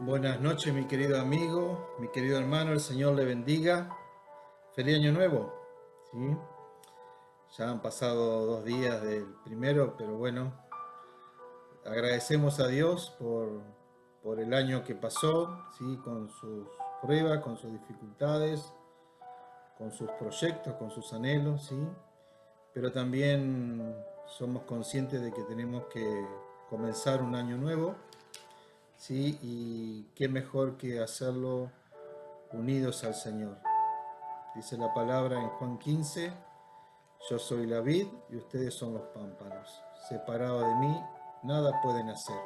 Buenas noches, mi querido amigo, mi querido hermano, el Señor le bendiga. Feliz Año Nuevo. ¿Sí? Ya han pasado 2 días del primero, pero bueno, agradecemos a Dios por el año que pasó, ¿sí? Con sus pruebas, con sus dificultades, con sus proyectos, con sus anhelos, ¿sí? Pero también somos conscientes de que tenemos que comenzar un año nuevo, ¿sí? Y qué mejor que hacerlo unidos al Señor. Dice la palabra en Juan 15, yo soy la vid y ustedes son los pámpanos. Separados de mí, nada pueden hacer.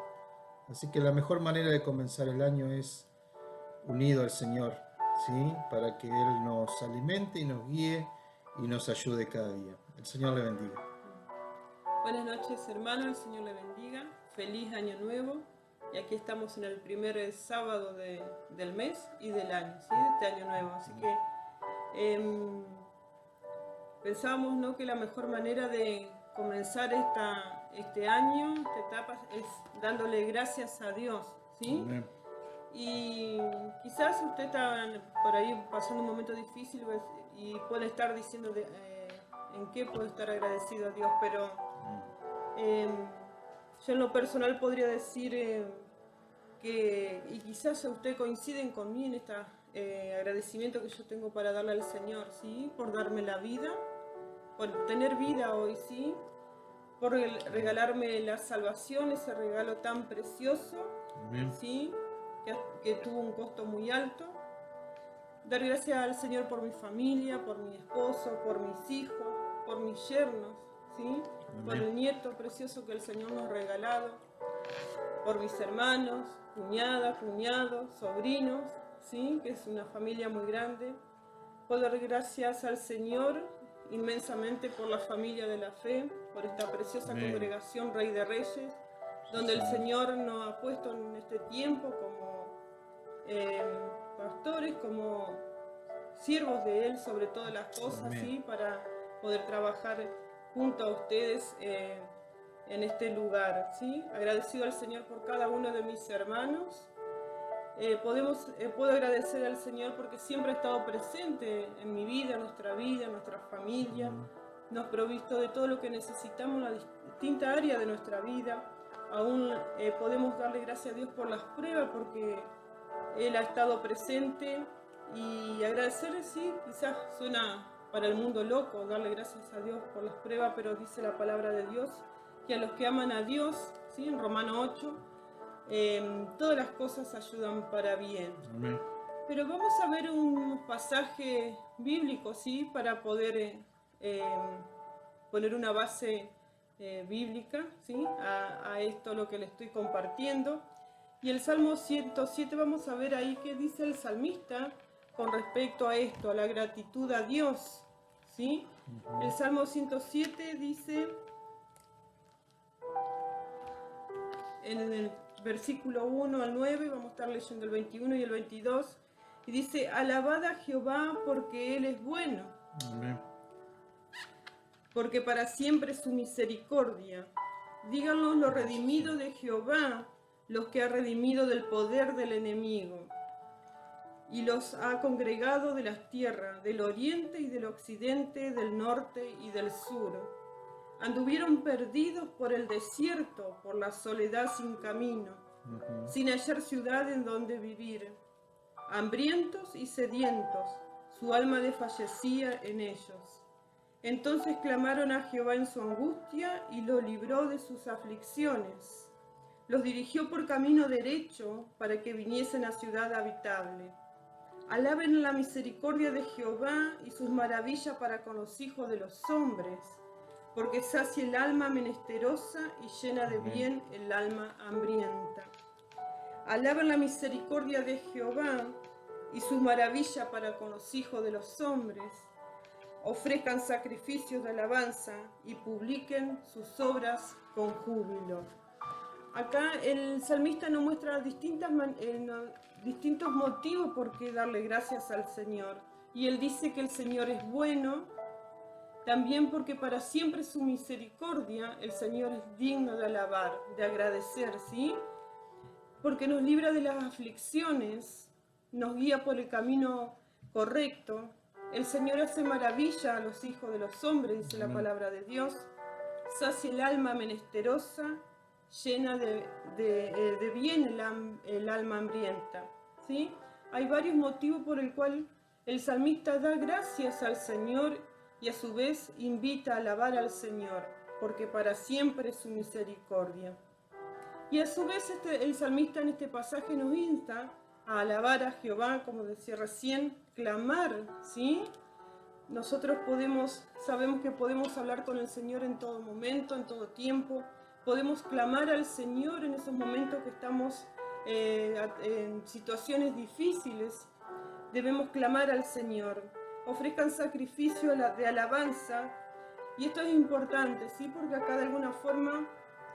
Así que la mejor manera de comenzar el año es unido al Señor, ¿sí? Para que Él nos alimente y nos guíe y nos ayude cada día. El Señor le bendiga. Buenas noches, hermanos, el Señor le bendiga. Feliz Año Nuevo. Y aquí estamos en el primer sábado del mes y del año, ¿sí? De este Año Nuevo. Así que pensábamos, ¿no?, que la mejor manera de comenzar este año, esta etapa, es dándole gracias a Dios, ¿sí? Amén. Y quizás usted está por ahí pasando un momento difícil y puede estar diciendo en qué puedo estar agradecido a Dios, pero yo en lo personal podría decir que, y quizás usted coinciden conmigo en este agradecimiento que yo tengo para darle al Señor, ¿sí? Por darme la vida, por tener vida hoy, ¿sí? Por regalarme la salvación, ese regalo tan precioso, Amén. ¿sí? Que tuvo un costo muy alto. Dar gracias al Señor por mi familia, por mi esposo, por mis hijos, por mis yernos, ¿sí? Por el nieto precioso que el Señor nos ha regalado, por mis hermanos, cuñada, cuñados, sobrinos, ¿sí? Que es una familia muy grande. Puedo dar gracias al Señor inmensamente por la familia de la fe, por esta preciosa congregación Rey de Reyes, donde el Señor nos ha puesto en este tiempo como pastores, como siervos de Él sobre todas las cosas, ¿sí? Para poder trabajar junto a ustedes en este lugar, ¿sí? Agradecido al Señor por cada uno de mis hermanos. Puedo agradecer al Señor porque siempre ha estado presente en mi vida, en nuestra familia, nos ha provisto de todo lo que necesitamos en las distintas áreas de nuestra vida. Aún podemos darle gracias a Dios por las pruebas porque Él ha estado presente, y agradecerle, sí, quizás suena para el mundo loco darle gracias a Dios por las pruebas, pero dice la palabra de Dios que a los que aman a Dios, ¿sí? En Romano 8, todas las cosas ayudan para bien. Amén. Pero vamos a ver un pasaje bíblico, ¿sí? Para poder poner una base bíblica, ¿sí? A esto lo que le estoy compartiendo. Y el Salmo 107, vamos a ver ahí qué dice el salmista con respecto a esto, a la gratitud a Dios, ¿sí? El Salmo 107 dice en el versículo 1 al 9, vamos a estar leyendo el 21 y el 22, y dice: alabad a Jehová porque Él es bueno, Amén. porque para siempre es su misericordia. Díganlo los redimidos de Jehová, los que ha redimido del poder del enemigo, y los ha congregado de las tierras, del oriente y del occidente, del norte y del sur. Anduvieron perdidos por el desierto, por la soledad sin camino, sin hallar ciudad en donde vivir. Hambrientos y sedientos, su alma desfallecía en ellos. Entonces clamaron a Jehová en su angustia y lo libró de sus aflicciones. Los dirigió por camino derecho para que viniesen a ciudad habitable. Alaben la misericordia de Jehová y sus maravillas para con los hijos de los hombres, porque sacia el alma menesterosa y llena de bien el alma hambrienta. Alaben la misericordia de Jehová y sus maravillas para con los hijos de los hombres. Ofrezcan sacrificios de alabanza y publiquen sus obras con júbilo. Acá el salmista nos muestra distintos motivos por qué darle gracias al Señor. Y él dice que el Señor es bueno, también porque para siempre su misericordia, el Señor es digno de alabar, de agradecer, ¿sí? porque nos libra de las aflicciones, nos guía por el camino correcto. El Señor hace maravilla a los hijos de los hombres, dice la palabra de Dios. Sacia el alma menesterosa, llena de bien el alma hambrienta. ¿Sí? Hay varios motivos por el cual el salmista da gracias al Señor y a su vez invita a alabar al Señor, porque para siempre es su misericordia. Y a su vez el salmista en este pasaje nos insta a alabar a Jehová, como decía recién, clamar, ¿sí? Nosotros sabemos que podemos hablar con el Señor en todo momento, en todo tiempo. Podemos clamar al Señor en esos momentos que estamos en situaciones difíciles. Debemos clamar al Señor. Ofrezcan sacrificio de alabanza. Y esto es importante, ¿sí? Porque acá de alguna forma,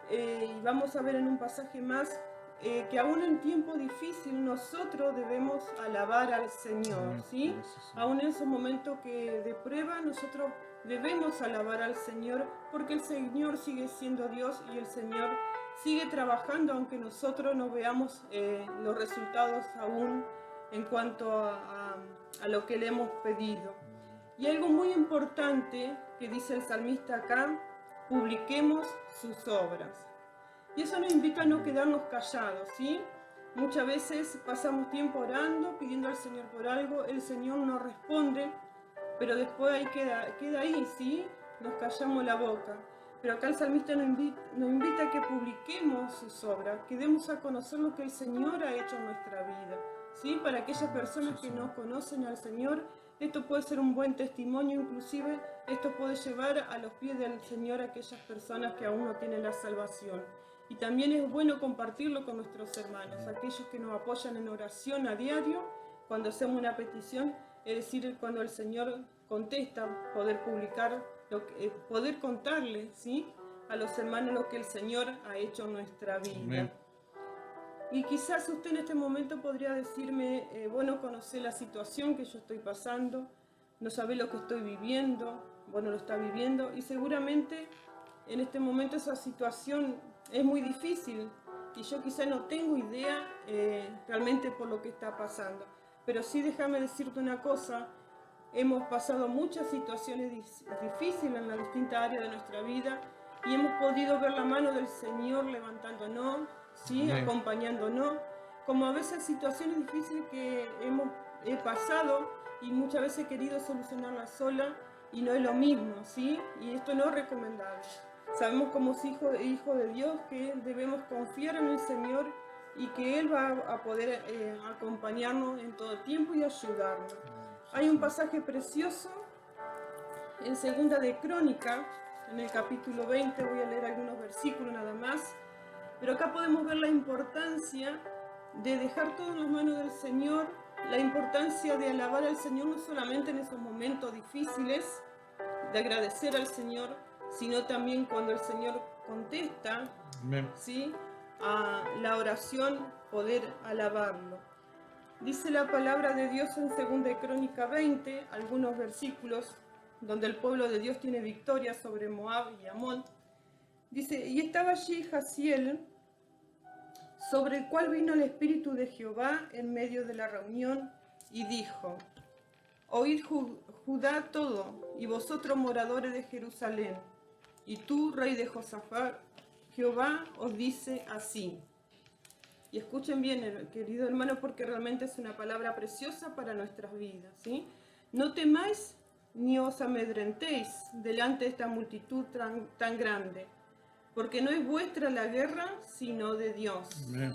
y vamos a ver en un pasaje más, que aún en tiempo difícil nosotros debemos alabar al Señor, ¿sí? Aún en esos momentos de prueba nosotros debemos alabar al Señor, porque el Señor sigue siendo Dios y el Señor sigue trabajando, aunque nosotros no veamos los resultados aún en cuanto a lo que le hemos pedido. Y algo muy importante que dice el salmista acá: publiquemos sus obras. Y eso nos invita a no quedarnos callados, ¿sí? Muchas veces pasamos tiempo orando, pidiendo al Señor por algo, el Señor nos responde, pero después ahí queda ahí, ¿sí? Nos callamos la boca. Pero acá el salmista nos invita a que publiquemos sus obras, que demos a conocer lo que el Señor ha hecho en nuestra vida, ¿sí? Para aquellas personas que no conocen al Señor, esto puede ser un buen testimonio, inclusive esto puede llevar a los pies del Señor a aquellas personas que aún no tienen la salvación. Y también es bueno compartirlo con nuestros hermanos, aquellos que nos apoyan en oración a diario, cuando hacemos una petición, es decir, cuando el Señor contesta, poder publicar, poder contarle, ¿sí?, a los hermanos lo que el Señor ha hecho en nuestra vida. Amén. Y quizás usted en este momento podría decirme, bueno, conoce la situación que yo estoy pasando, no sabe lo que estoy viviendo, bueno, lo está viviendo, y seguramente en este momento esa situación es muy difícil y yo quizás no tengo idea realmente por lo que está pasando. Pero sí, déjame decirte una cosa: hemos pasado muchas situaciones difíciles en las distintas áreas de nuestra vida y hemos podido ver la mano del Señor levantándonos, ¿sí?, acompañándonos, como a veces situaciones difíciles que he pasado y muchas veces he querido solucionarlas sola y no es lo mismo, ¿sí? Y esto no es recomendable. Sabemos como hijos de Dios que debemos confiar en el Señor y que Él va a poder acompañarnos en todo tiempo y ayudarnos. Hay un pasaje precioso en Segunda de Crónica, en el capítulo 20, voy a leer algunos versículos nada más, pero acá podemos ver la importancia de dejar todo en las manos del Señor, la importancia de alabar al Señor no solamente en esos momentos difíciles, de agradecer al Señor, sino también cuando el Señor contesta, ¿sí?, a la oración, poder alabarlo. Dice la palabra de Dios en 2 de Crónica 20, algunos versículos donde el pueblo de Dios tiene victoria sobre Moab y Amón. Dice: y estaba allí Jaziel, sobre el cual vino el Espíritu de Jehová en medio de la reunión, y dijo: oíd Judá todo, y vosotros moradores de Jerusalén, y tú, rey de Josafat, Jehová os dice así. Y escuchen bien, querido hermano, porque realmente es una palabra preciosa para nuestras vidas, ¿sí? No temáis ni os amedrentéis delante de esta multitud tan grande, porque no es vuestra la guerra, sino de Dios. Amén.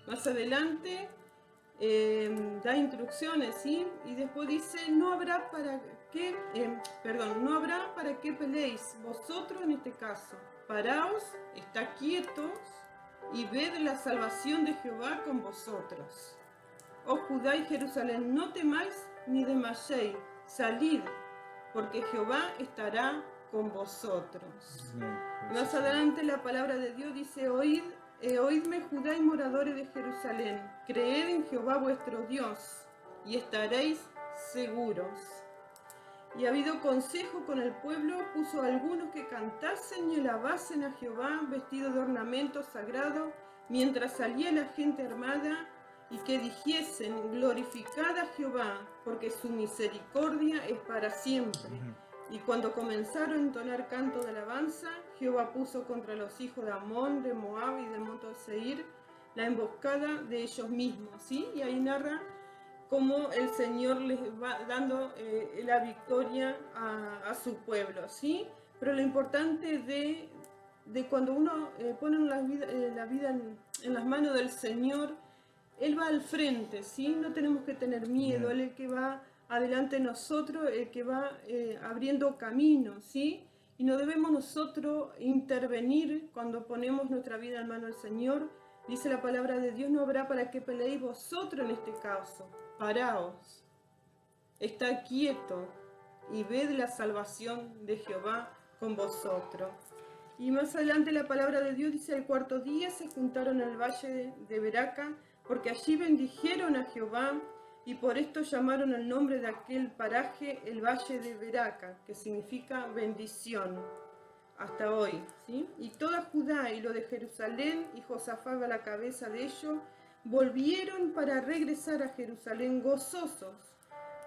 Más adelante da instrucciones, ¿sí? Y después dice: no habrá para qué peleéis vosotros en este caso. Paraos, estad quietos y ved la salvación de Jehová con vosotros. Oh Judá y Jerusalén, no temáis ni desmayéis, salid, porque Jehová estará con vosotros. Más adelante la palabra de Dios dice: oídme Judá y moradores de Jerusalén, creed en Jehová vuestro Dios, y estaréis seguros. Y habido consejo con el pueblo, puso a algunos que cantasen y alabasen a Jehová, vestidos de ornamentos sagrados, mientras salía la gente armada, y que dijesen: glorificad a Jehová, porque su misericordia es para siempre. Y cuando comenzaron a entonar canto de alabanza, Jehová puso contra los hijos de Amón, de Moab y del monte de Seir la emboscada de ellos mismos, ¿sí? Y ahí narra cómo el Señor les va dando la victoria a su pueblo, ¿sí? Pero lo importante de cuando uno pone la vida en las manos del Señor, Él va al frente, ¿sí? No tenemos que tener miedo, Él es el que va adelante de nosotros, el que va abriendo caminos, ¿sí? Y no debemos nosotros intervenir cuando ponemos nuestra vida en manos del Señor. Dice la palabra de Dios: no habrá para qué peleéis vosotros en este caso. Paraos, está quieto y ved la salvación de Jehová con vosotros. Y más adelante la palabra de Dios dice: al cuarto día se juntaron al valle de Beraca, porque allí bendijeron a Jehová, y por esto llamaron el nombre de aquel paraje el valle de Beraca, que significa bendición, hasta hoy, ¿sí? Y toda Judá y lo de Jerusalén, y Josafat a la cabeza de ellos, volvieron para regresar a Jerusalén gozosos,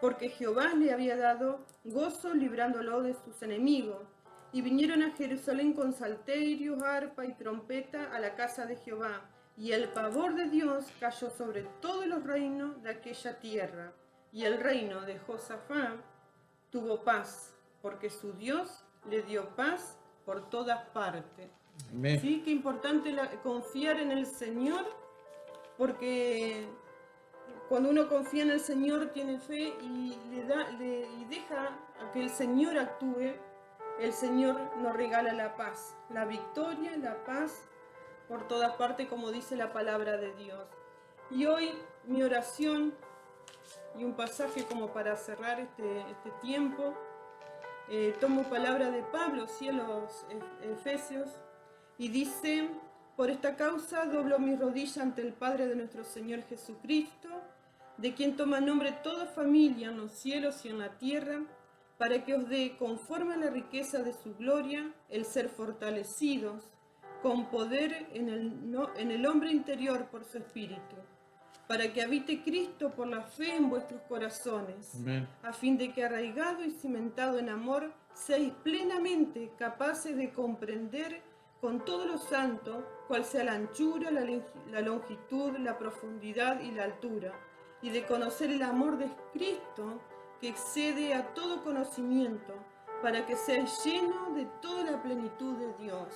porque Jehová le había dado gozo librándolo de sus enemigos. Y vinieron a Jerusalén con salterios, arpa y trompeta a la casa de Jehová. Y el pavor de Dios cayó sobre todos los reinos de aquella tierra. Y el reino de Josafat tuvo paz, porque su Dios le dio paz por todas partes. Amén. Sí, qué importante confiar en el Señor, porque cuando uno confía en el Señor, tiene fe y deja a que el Señor actúe, el Señor nos regala la paz, la victoria, la paz por todas partes, como dice la palabra de Dios. Y hoy mi oración y un pasaje como para cerrar este tiempo, tomo palabra de Pablo, ¿sí? A los Efesios, y dice: por esta causa doblo mi rodilla ante el Padre de nuestro Señor Jesucristo, de quien toma nombre toda familia en los cielos y en la tierra, para que os dé, conforme a la riqueza de su gloria, el ser fortalecidos con poder en el hombre interior por su espíritu, para que habite Cristo por la fe en vuestros corazones, Amén. a fin de que, arraigado y cimentado en amor, seáis plenamente capaces de comprender con todos los santos cuál sea la anchura, la longitud, la profundidad y la altura, y de conocer el amor de Cristo, que excede a todo conocimiento, para que seas lleno de toda la plenitud de Dios.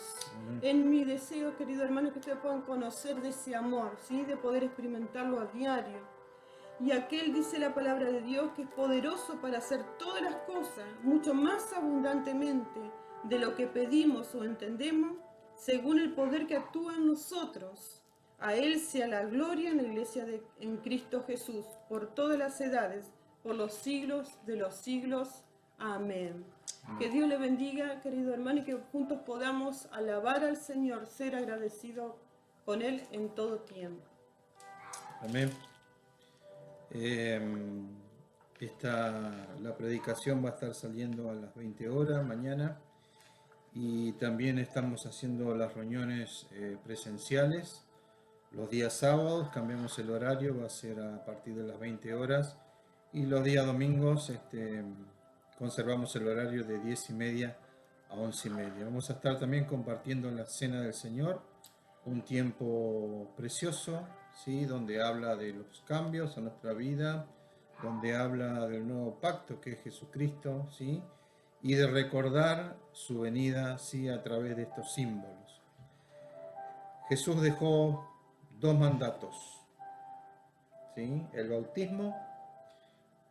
En mi deseo, querido hermano, que ustedes puedan conocer de ese amor, ¿sí? De poder experimentarlo a diario. Y aquel, dice la palabra de Dios, que es poderoso para hacer todas las cosas, mucho más abundantemente de lo que pedimos o entendemos, según el poder que actúa en nosotros. A Él sea la gloria en la iglesia en Cristo Jesús, por todas las edades, por los siglos de los siglos. Amén. Que Dios le bendiga, querido hermano, y que juntos podamos alabar al Señor, ser agradecidos con Él en todo tiempo. Amén. La predicación va a estar saliendo a las 20 horas mañana, y también estamos haciendo las reuniones presenciales los días sábados. Cambiamos el horario, va a ser a partir de las 20 horas, y los días domingos conservamos el horario de 10:30 a 11:30. Vamos a estar también compartiendo la Cena del Señor, un tiempo precioso, ¿sí? Donde habla de los cambios en nuestra vida, donde habla del nuevo pacto que es Jesucristo, ¿sí? Y de recordar su venida, ¿sí? A través de estos símbolos. Jesús dejó 2 mandatos, ¿sí? El bautismo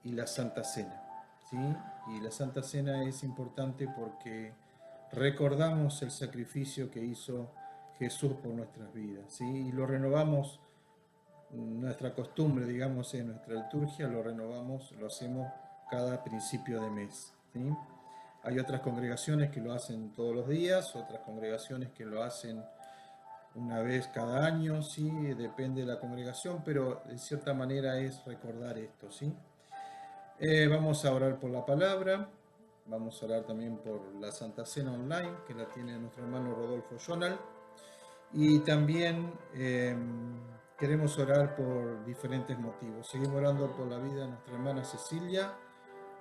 y la Santa Cena, ¿sí? Y la Santa Cena es importante porque recordamos el sacrificio que hizo Jesús por nuestras vidas, ¿sí? Y lo renovamos, nuestra costumbre, digamos, en nuestra liturgia, lo renovamos, lo hacemos cada principio de mes, ¿sí? Hay otras congregaciones que lo hacen todos los días, otras congregaciones que lo hacen una vez cada año, ¿sí? Depende de la congregación, pero de cierta manera es recordar esto, ¿sí? Vamos a orar por la palabra, vamos a orar también por la Santa Cena online, que la tiene nuestro hermano Rodolfo Jonal, Y también queremos orar por diferentes motivos. Seguimos orando por la vida de nuestra hermana Cecilia,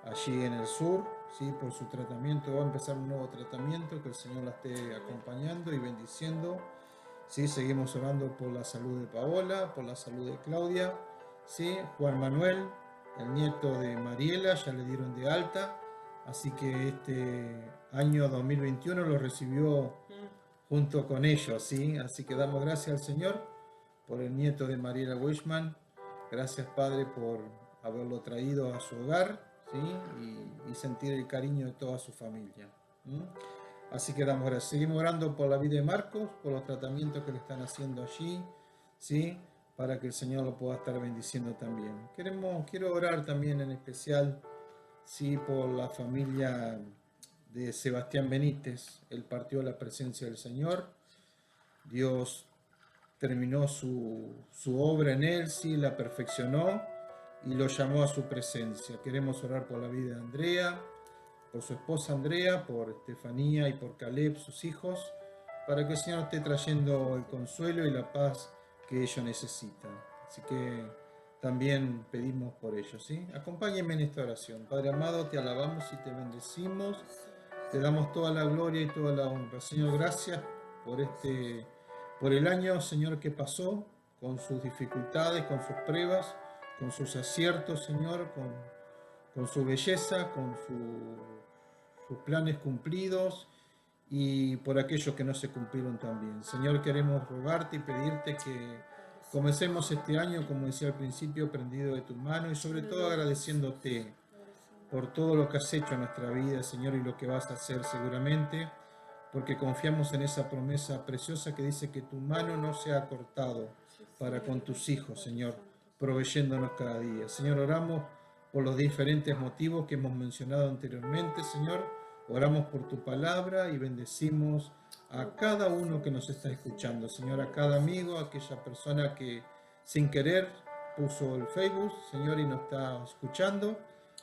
allí en el sur, ¿sí? Por su tratamiento. Va a empezar un nuevo tratamiento, que el Señor la esté acompañando y bendiciendo. ¿Sí? Seguimos orando por la salud de Paola, por la salud de Claudia, ¿sí? Juan Manuel, el nieto de Mariela, ya le dieron de alta, así que este año 2021 lo recibió junto con ellos, ¿sí? Así que damos gracias al Señor por el nieto de Mariela Wishman. Gracias, Padre, por haberlo traído a su hogar, ¿sí? Y sentir el cariño de toda su familia. Así que damos gracias. Seguimos orando por la vida de Marcos, por los tratamientos que le están haciendo allí, ¿sí? Para que el Señor lo pueda estar bendiciendo también. Quiero orar también en especial, ¿sí? Por la familia de Sebastián Benítez. Él partió a la presencia del Señor. Dios terminó su obra en él, sí, la perfeccionó y lo llamó a su presencia. Queremos orar por la vida de Andrea, por su esposa Andrea, por Estefanía y por Caleb, sus hijos, para que el Señor esté trayendo el consuelo y la paz que ellos necesitan. Así que también pedimos por ellos, ¿sí? Acompáñenme en esta oración. Padre amado, te alabamos y te bendecimos. Te damos toda la gloria y toda la honra. Señor, gracias por el año, Señor, que pasó, con sus dificultades, con sus pruebas, con sus aciertos, Señor, con su belleza, con sus planes cumplidos y por aquellos que no se cumplieron también. Señor, queremos rogarte y pedirte que comencemos este año, como decía al principio, prendido de tu mano y sobre todo agradeciéndote por todo lo que has hecho en nuestra vida, Señor, y lo que vas a hacer seguramente, porque confiamos en esa promesa preciosa que dice que tu mano no se ha cortado para con tus hijos, Señor, proveyéndonos cada día. Señor, oramos por los diferentes motivos que hemos mencionado anteriormente, Señor. Oramos por tu palabra y bendecimos a cada uno que nos está escuchando, Señor, a cada amigo, a aquella persona que sin querer puso el Facebook, Señor, y nos está escuchando.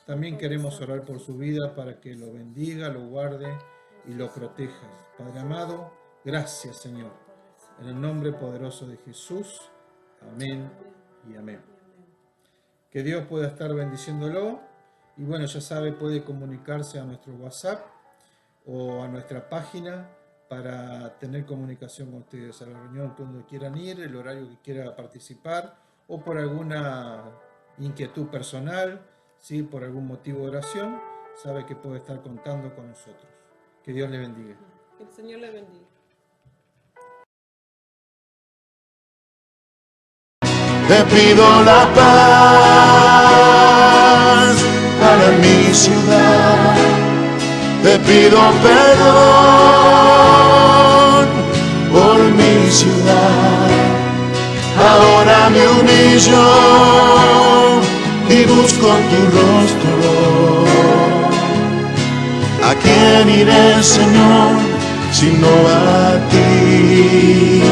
También queremos orar por su vida para que lo bendiga, lo guarde y lo protejas. Padre amado, gracias, Señor. En el nombre poderoso de Jesús. Amén y amén. Que Dios pueda estar bendiciéndolo. Y bueno, ya sabe, puede comunicarse a nuestro WhatsApp o a nuestra página para tener comunicación con ustedes, a la reunión cuando quieran ir, el horario que quiera participar o por alguna inquietud personal, ¿sí? Por algún motivo de oración, sabe que puede estar contando con nosotros. Que Dios le bendiga. Que el Señor le bendiga. Te pido la paz para mi ciudad. Te pido perdón por mi ciudad. Ahora me humillo y busco tu rostro. ¿A quién iré, Señor, sino a ti?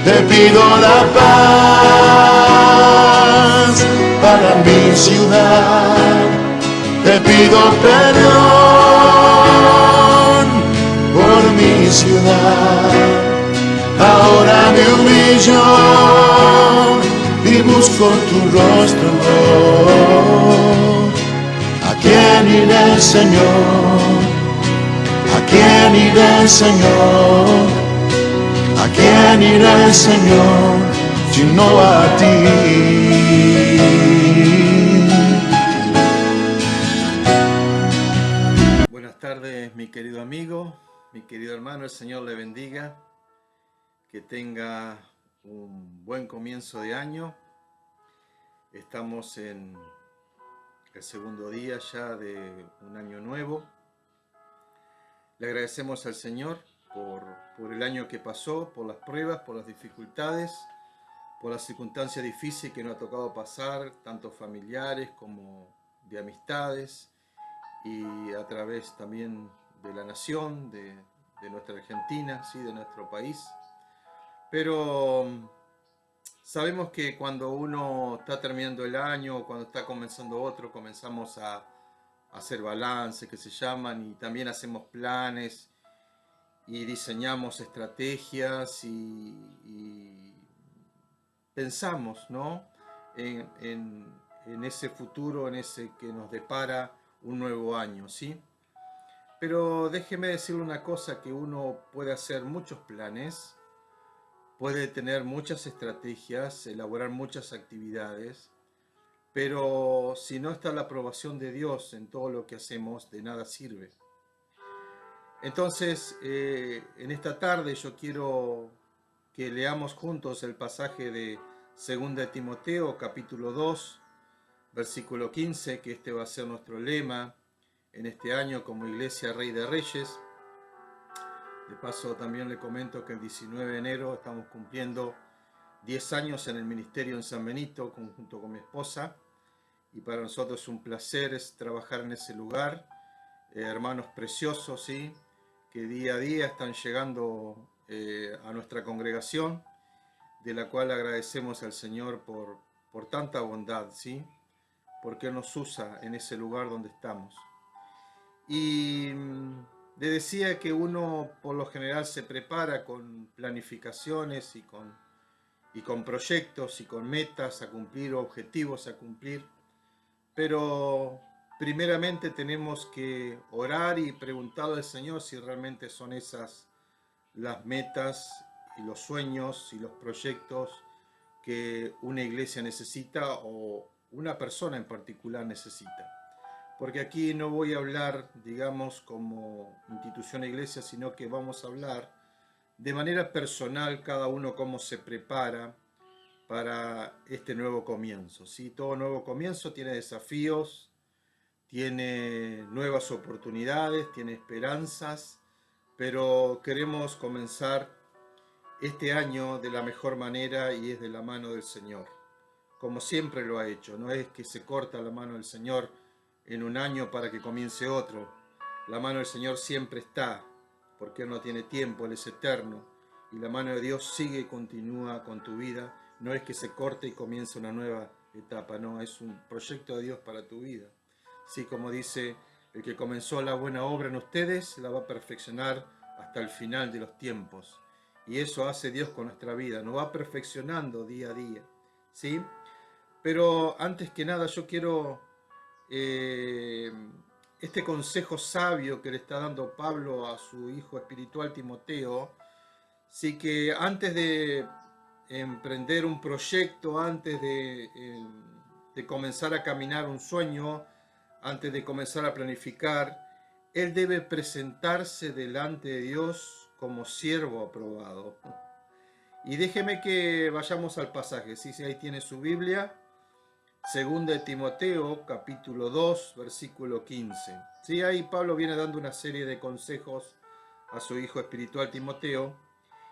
Te pido la paz para mi ciudad. Te pido perdón por mi ciudad. Ahora me humillo y busco tu rostro. ¿A quién iré, Señor? ¿A quién iré, Señor? ¿A quién iré, Señor, sino a ti? Buenas tardes, mi querido amigo, mi querido hermano, el Señor le bendiga, que tenga un buen comienzo de año. Estamos en el segundo día ya de un año nuevo. Le agradecemos al Señor por el año que pasó, por las pruebas, por las dificultades, por las circunstancias difíciles que nos ha tocado pasar, tanto familiares como de amistades, y a través también de la nación, de nuestra Argentina, ¿sí? De nuestro país. Pero sabemos que cuando uno está terminando el año, cuando está comenzando otro, comenzamos a hacer balances que se llaman, y también hacemos planes. y diseñamos estrategias y pensamos, ¿no?, en ese futuro, en ese que nos depara un nuevo año, ¿sí? Pero déjeme decirle una cosa, que uno puede hacer muchos planes, puede tener muchas estrategias, elaborar muchas actividades, pero si no está la aprobación de Dios en todo lo que hacemos, de nada sirve. Entonces, en esta tarde yo quiero que leamos juntos el pasaje de 2 Timoteo, capítulo 2, versículo 15, que este va a ser nuestro lema en este año como Iglesia Rey de Reyes. De paso, también le comento que el 19 de enero estamos cumpliendo 10 años en el ministerio en San Benito, junto con mi esposa, y para nosotros es un placer trabajar en ese lugar. Hermanos preciosos, ¿sí?, que día a día están llegando a nuestra congregación, de la cual agradecemos al Señor por tanta bondad, ¿sí?, porque nos usa en ese lugar donde estamos. Y le decía que uno por lo general se prepara con planificaciones y con proyectos y con metas a cumplir, objetivos a cumplir, pero primeramente tenemos que orar y preguntarle al Señor si realmente son esas las metas y los sueños y los proyectos que una iglesia necesita o una persona en particular necesita. Porque aquí no voy a hablar, digamos, como institución de iglesia, sino que vamos a hablar de manera personal cada uno cómo se prepara para este nuevo comienzo, ¿sí? Todo nuevo comienzo tiene desafíos, tiene nuevas oportunidades, tiene esperanzas, pero queremos comenzar este año de la mejor manera y es de la mano del Señor, como siempre lo ha hecho. No es que se corta la mano del Señor en un año para que comience otro. La mano del Señor siempre está, porque Él no tiene tiempo, Él es eterno, y la mano de Dios sigue y continúa con tu vida. No es que se corte y comience una nueva etapa, no, es un proyecto de Dios para tu vida. Sí, como dice, el que comenzó la buena obra en ustedes, la va a perfeccionar hasta el final de los tiempos. Y eso hace Dios con nuestra vida, nos va perfeccionando día a día, ¿sí? Pero antes que nada yo quiero este consejo sabio que le está dando Pablo a su hijo espiritual Timoteo, sí, que antes de emprender un proyecto, antes de comenzar a caminar un sueño, antes de comenzar a planificar, él debe presentarse delante de Dios como siervo aprobado. Y déjeme que vayamos al pasaje, ¿sí? Si ahí tiene su Biblia, 2 Timoteo, capítulo 2, versículo 15. ¿Sí? Ahí Pablo viene dando una serie de consejos a su hijo espiritual Timoteo,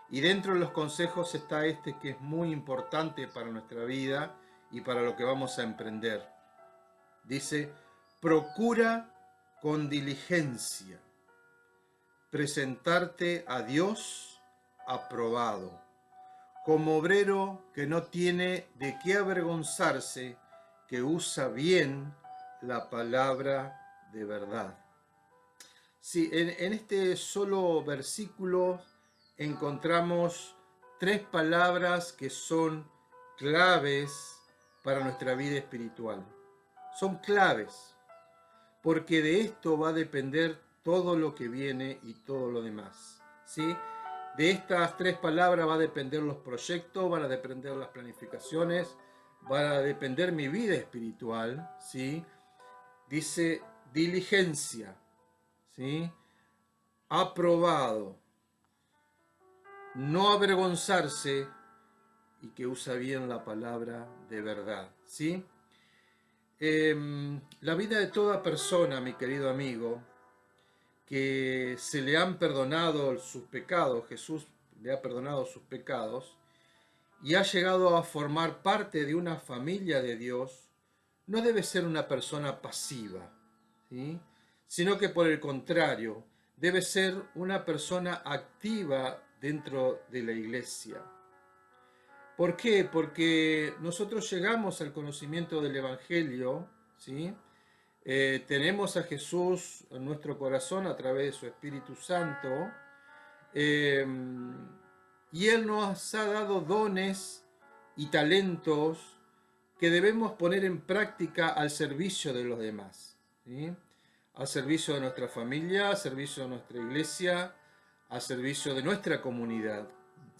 y dentro de los consejos está este que es muy importante para nuestra vida y para lo que vamos a emprender. Dice: procura con diligencia presentarte a Dios aprobado, como obrero que no tiene de qué avergonzarse, que usa bien la palabra de verdad. Sí, en este solo versículo encontramos 3 palabras que son claves para nuestra vida espiritual. Son claves, porque de esto va a depender todo lo que viene y todo lo demás, ¿sí? De estas 3 palabras va a depender los proyectos, van a depender las planificaciones, va a depender mi vida espiritual, ¿sí? Dice diligencia, ¿sí? Aprobado, no avergonzarse y que usa bien la palabra de verdad, ¿sí? La vida de toda persona, mi querido amigo, que se le han perdonado sus pecados, Jesús le ha perdonado sus pecados, y ha llegado a formar parte de una familia de Dios, no debe ser una persona pasiva, ¿sí? Sino que por el contrario, debe ser una persona activa dentro de la iglesia. ¿Por qué? Porque nosotros llegamos al conocimiento del Evangelio, ¿sí? Tenemos a Jesús en nuestro corazón a través de su Espíritu Santo, Y Él nos ha dado dones y talentos que debemos poner en práctica al servicio de los demás, ¿sí? Al servicio de nuestra familia, al servicio de nuestra iglesia, al servicio de nuestra comunidad,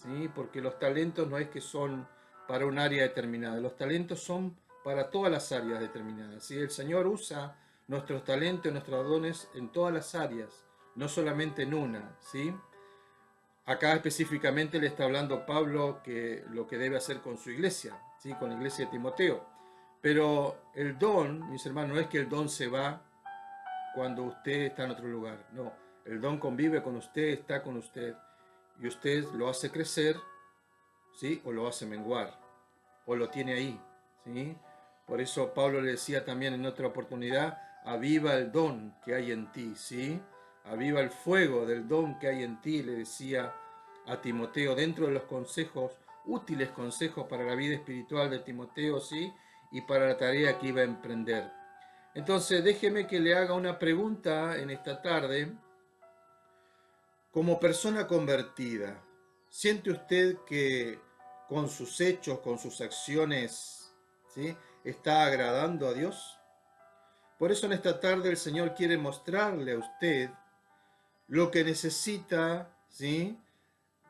¿sí? Porque los talentos no es que son para un área determinada, los talentos son para todas las áreas determinadas, ¿sí? El Señor usa nuestros talentos, nuestros dones en todas las áreas, no solamente en una, ¿sí? Acá específicamente le está hablando Pablo que lo que debe hacer con su iglesia, ¿sí? Con la iglesia de Timoteo. Pero el don, mis hermanos, no es que el don se va cuando usted está en otro lugar. No, el don convive con usted, está con usted. Y usted lo hace crecer, ¿sí? O lo hace menguar, o lo tiene ahí, ¿sí? Por eso Pablo le decía también en otra oportunidad, aviva el don que hay en ti, ¿sí? Aviva el fuego del don que hay en ti, le decía a Timoteo, dentro de los consejos, útiles consejos para la vida espiritual de Timoteo, ¿sí? Y para la tarea que iba a emprender. Entonces, déjeme que le haga una pregunta en esta tarde. Como persona convertida, ¿siente usted que con sus hechos, con sus acciones, ¿sí? está agradando a Dios? Por eso en esta tarde el Señor quiere mostrarle a usted lo que necesita, ¿sí?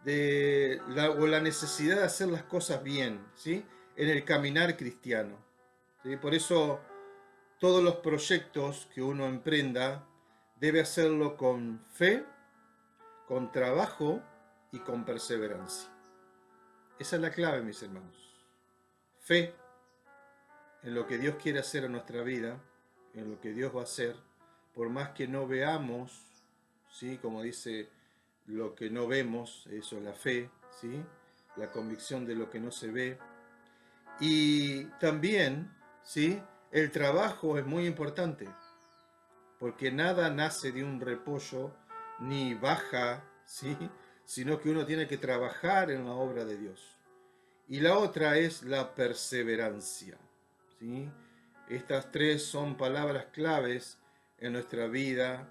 o la necesidad de hacer las cosas bien, ¿sí? en el caminar cristiano, ¿sí? Por eso todos los proyectos que uno emprenda debe hacerlo con fe, con trabajo y con perseverancia. Esa es la clave, mis hermanos. Fe en lo que Dios quiere hacer en nuestra vida, en lo que Dios va a hacer, por más que no veamos, ¿sí? Como dice, lo que no vemos, eso es la fe, ¿sí? La convicción de lo que no se ve. Y también, ¿sí? El trabajo es muy importante, porque nada nace de un repollo ni baja, ¿sí? Sino que uno tiene que trabajar en la obra de Dios. Y la otra es la perseverancia, ¿sí? Estas tres son palabras claves en nuestra vida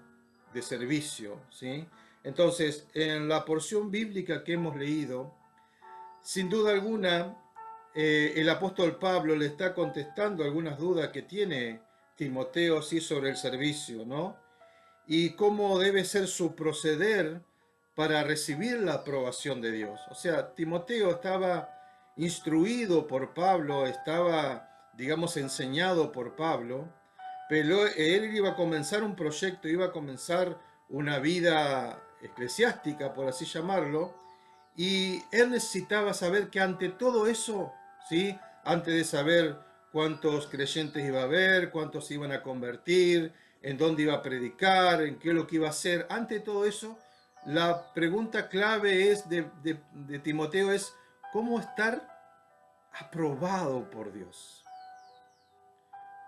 de servicio, ¿sí? Entonces, en la porción bíblica que hemos leído, sin duda alguna, el apóstol Pablo le está contestando algunas dudas que tiene Timoteo, sí, sobre el servicio, ¿no? Y cómo debe ser su proceder para recibir la aprobación de Dios. O sea, Timoteo estaba instruido por Pablo, estaba, digamos, enseñado por Pablo, pero él iba a comenzar un proyecto, iba a comenzar una vida eclesiástica, por así llamarlo, y él necesitaba saber que ante todo eso, ¿sí? Antes de saber cuántos creyentes iba a haber, cuántos se iban a convertir, en dónde iba a predicar, en qué es lo que iba a hacer, ante todo eso, la pregunta clave es de Timoteo es cómo estar aprobado por Dios.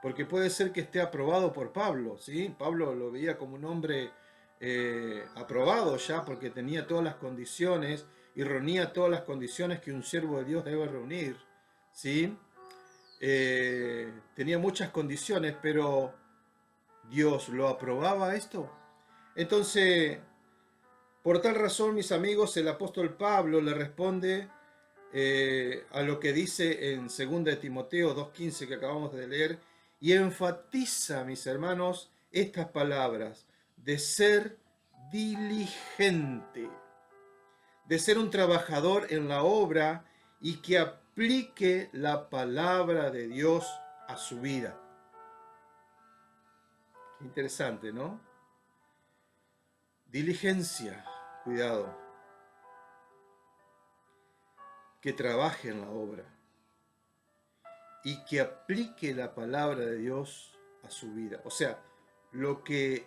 Porque puede ser que esté aprobado por Pablo, ¿sí? Pablo lo veía como un hombre aprobado ya, porque tenía todas las condiciones y reunía todas las condiciones que un siervo de Dios debe reunir, ¿sí? Tenía muchas condiciones, pero ¿Dios lo aprobaba esto? Entonces, por tal razón, mis amigos, el apóstol Pablo le responde a lo que dice en 2 de Timoteo 2:15 que acabamos de leer, y enfatiza, mis hermanos, estas palabras de ser diligente, de ser un trabajador en la obra y que aplique la palabra de Dios a su vida. Qué interesante, ¿no? Diligencia, cuidado, que trabaje en la obra y que aplique la palabra de Dios a su vida. O sea, lo que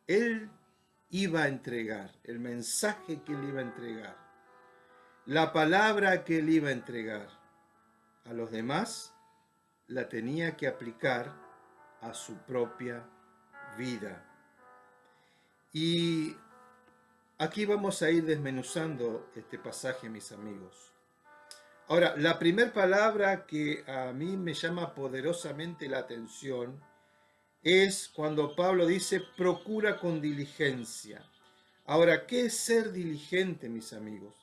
él iba a entregar, el mensaje que él iba a entregar, la palabra que él iba a entregar a los demás, la tenía que aplicar a su propia vida. Y aquí vamos a ir desmenuzando este pasaje, mis amigos. Ahora, la primera palabra que a mí me llama poderosamente la atención es cuando Pablo dice, procura con diligencia. Ahora, ¿qué es ser diligente, mis amigos?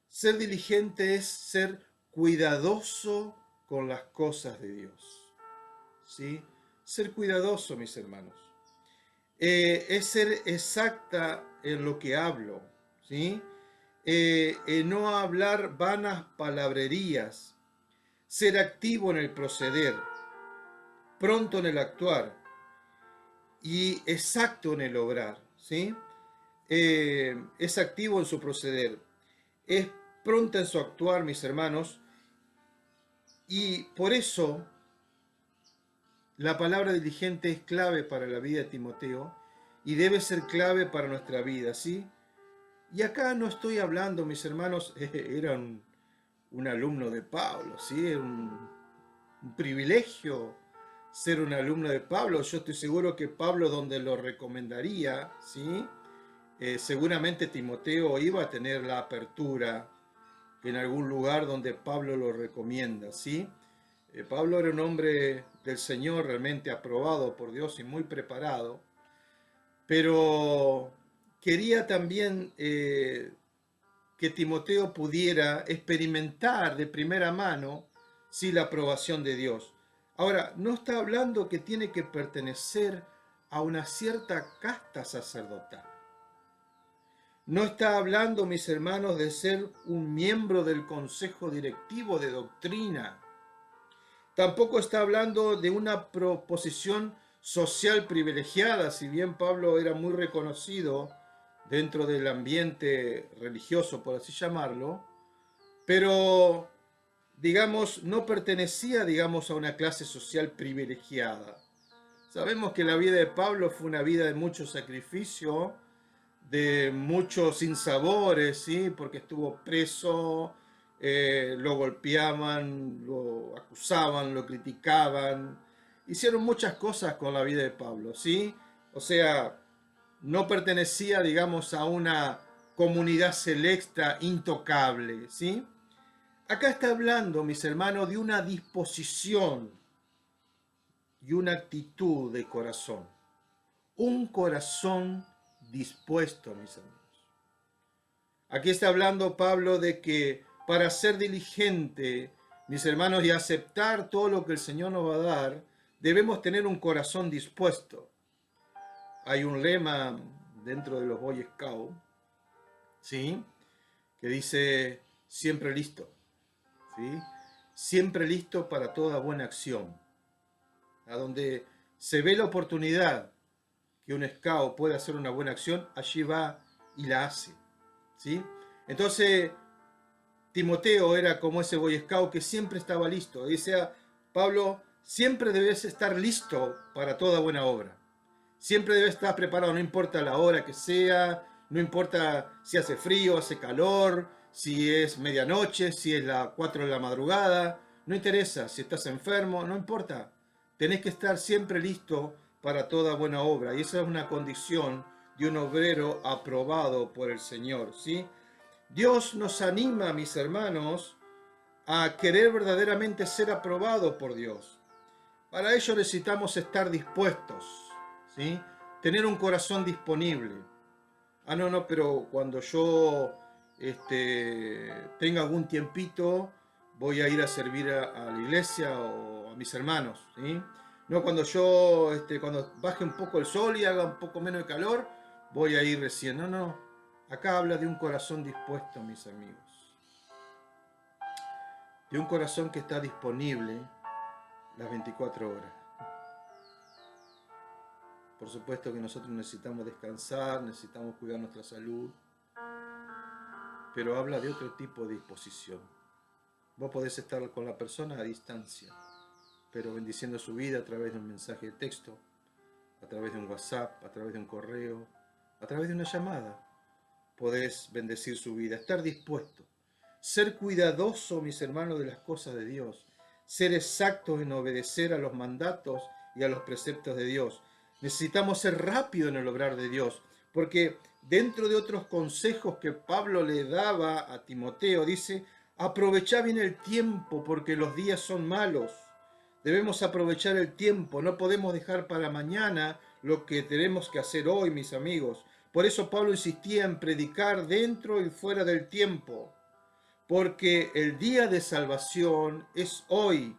Ser diligente es ser cuidadoso con las cosas de Dios. ¿Sí? Ser cuidadoso, mis hermanos. Es ser exacta en lo que hablo. ¿Sí? No hablar vanas palabrerías. Ser activo en el proceder. Pronto en el actuar. Y exacto en el obrar. ¿Sí? Es activo en su proceder. Es pronta en su actuar, mis hermanos, y por eso la palabra diligente es clave para la vida de Timoteo y debe ser clave para nuestra vida, ¿sí? Y acá no estoy hablando, mis hermanos, era un alumno de Pablo, ¿sí? Era un privilegio ser un alumno de Pablo. Yo estoy seguro que Pablo, donde lo recomendaría, ¿sí? Seguramente Timoteo iba a tener la apertura en algún lugar donde Pablo lo recomienda, ¿sí? Pablo era un hombre del Señor realmente aprobado por Dios y muy preparado, pero quería también que Timoteo pudiera experimentar de primera mano, sí, la aprobación de Dios. Ahora, no está hablando que tiene que pertenecer a una cierta casta sacerdotal. No está hablando, mis hermanos, de ser un miembro del consejo directivo de doctrina. Tampoco está hablando de una posición social privilegiada, si bien Pablo era muy reconocido dentro del ambiente religioso, por así llamarlo, pero, digamos, no pertenecía, digamos, a una clase social privilegiada. Sabemos que la vida de Pablo fue una vida de mucho sacrificio, de muchos sinsabores, ¿sí? Porque estuvo preso, lo golpeaban, lo acusaban, lo criticaban, hicieron muchas cosas con la vida de Pablo, ¿sí? O sea, no pertenecía, digamos, a una comunidad selecta, intocable, ¿sí? Acá está hablando, mis hermanos, de una disposición y una actitud de corazón. Un corazón dispuesto, mis hermanos. Aquí está hablando Pablo de que para ser diligente, mis hermanos, y aceptar todo lo que el Señor nos va a dar, debemos tener un corazón dispuesto. Hay un lema dentro de los Boy Scouts, ¿sí? Que dice, siempre listo, ¿sí? Siempre listo para toda buena acción. A donde se ve la oportunidad que un scout puede hacer una buena acción, allí va y la hace, ¿sí? Entonces, Timoteo era como ese Boy Scout que siempre estaba listo. Dice Pablo, siempre debes estar listo para toda buena obra. Siempre debes estar preparado, no importa la hora que sea, no importa si hace frío, hace calor, si es medianoche, si es las 4 de la madrugada, no interesa, si estás enfermo, no importa. Tenés que estar siempre listo para toda buena obra. Y esa es una condición de un obrero aprobado por el Señor, ¿sí? Dios nos anima, mis hermanos, a querer verdaderamente ser aprobado por Dios. Para ello necesitamos estar dispuestos, ¿sí? Tener un corazón disponible. No, pero cuando yo tenga algún tiempito, voy a ir a servir a la iglesia o a mis hermanos, ¿sí? No, cuando yo, cuando baje un poco el sol y haga un poco menos de calor, voy a ir recién. No. Acá habla de un corazón dispuesto, mis amigos. De un corazón que está disponible las 24 horas. Por supuesto que nosotros necesitamos descansar, necesitamos cuidar nuestra salud, pero habla de otro tipo de disposición. Vos podés estar con la persona a distancia, pero bendiciendo su vida a través de un mensaje de texto, a través de un WhatsApp, a través de un correo, a través de una llamada. Podés bendecir su vida, estar dispuesto, ser cuidadoso, mis hermanos, de las cosas de Dios, ser exactos en obedecer a los mandatos y a los preceptos de Dios. Necesitamos ser rápidos en el obrar de Dios, porque dentro de otros consejos que Pablo le daba a Timoteo, dice, aprovechá bien el tiempo porque los días son malos. Debemos aprovechar el tiempo, no podemos dejar para mañana lo que tenemos que hacer hoy, mis amigos, Por eso Pablo insistía en predicar dentro y fuera del tiempo, porque el día de salvación es hoy,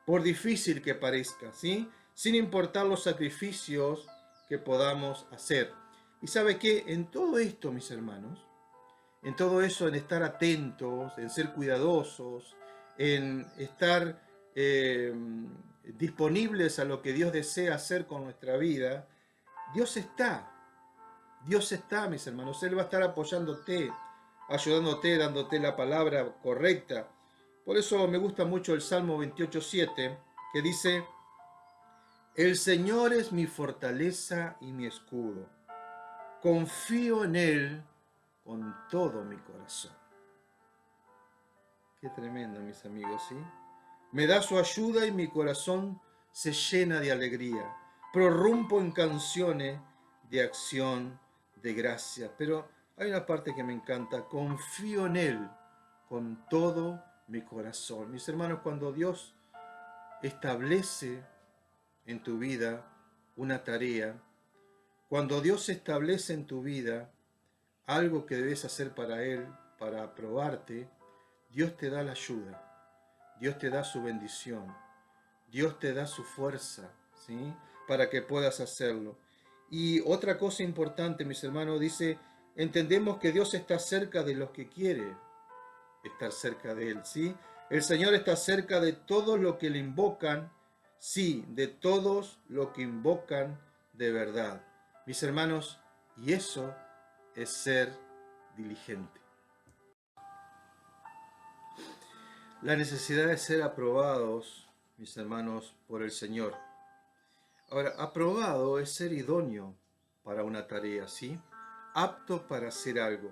por difícil que parezca, ¿sí? Sin importar los sacrificios que podamos hacer. Y ¿sabe qué? En todo esto, mis hermanos, en todo eso, en estar atentos, en ser cuidadosos, en estar disponibles a lo que Dios desea hacer con nuestra vida, Dios está, mis hermanos. Él va a estar apoyándote, ayudándote, dándote la palabra correcta. Por eso me gusta mucho el Salmo 28:7, que dice: el Señor es mi fortaleza y mi escudo. Confío en Él con todo mi corazón. Qué tremendo, mis amigos, ¿sí? Me da su ayuda y mi corazón se llena de alegría. Prorrumpo en canciones de acción de gracia. Pero hay una parte que me encanta: confío en Él con todo mi corazón. Mis hermanos, cuando Dios establece en tu vida una tarea, cuando Dios establece en tu vida algo que debes hacer para Él, para aprobarte, Dios te da la ayuda, Dios te da su bendición, Dios te da su fuerza, ¿sí? Para que puedas hacerlo. Y otra cosa importante, mis hermanos, dice: entendemos que Dios está cerca de los que quiere estar cerca de Él, ¿sí? El Señor está cerca de todos los que le invocan, sí, de todos los que invocan de verdad. Mis hermanos, y eso es ser diligente. La necesidad de ser aprobados, mis hermanos, por el Señor. Ahora, aprobado es ser idóneo para una tarea, ¿sí? Apto para hacer algo.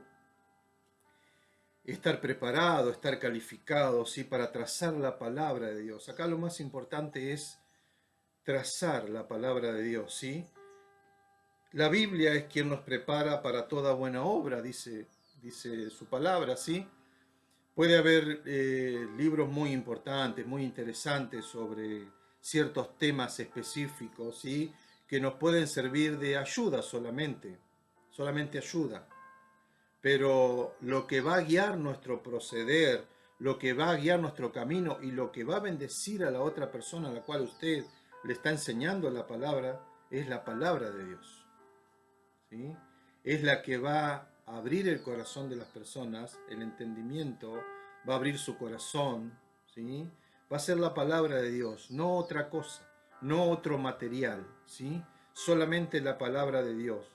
Estar preparado, estar calificado, ¿sí? Para trazar la palabra de Dios. Acá lo más importante es trazar la palabra de Dios, ¿sí? La Biblia es quien nos prepara para toda buena obra, dice su palabra, ¿sí? Puede haber libros muy importantes, muy interesantes sobre ciertos temas específicos, ¿sí? Que nos pueden servir de ayuda solamente ayuda. Pero lo que va a guiar nuestro proceder, lo que va a guiar nuestro camino y lo que va a bendecir a la otra persona a la cual usted le está enseñando la palabra, es la palabra de Dios, ¿sí? Es la que va a abrir el corazón de las personas, el entendimiento, va a abrir su corazón, ¿sí? Va a ser la palabra de Dios, no otra cosa, no otro material, ¿sí? Solamente la palabra de Dios.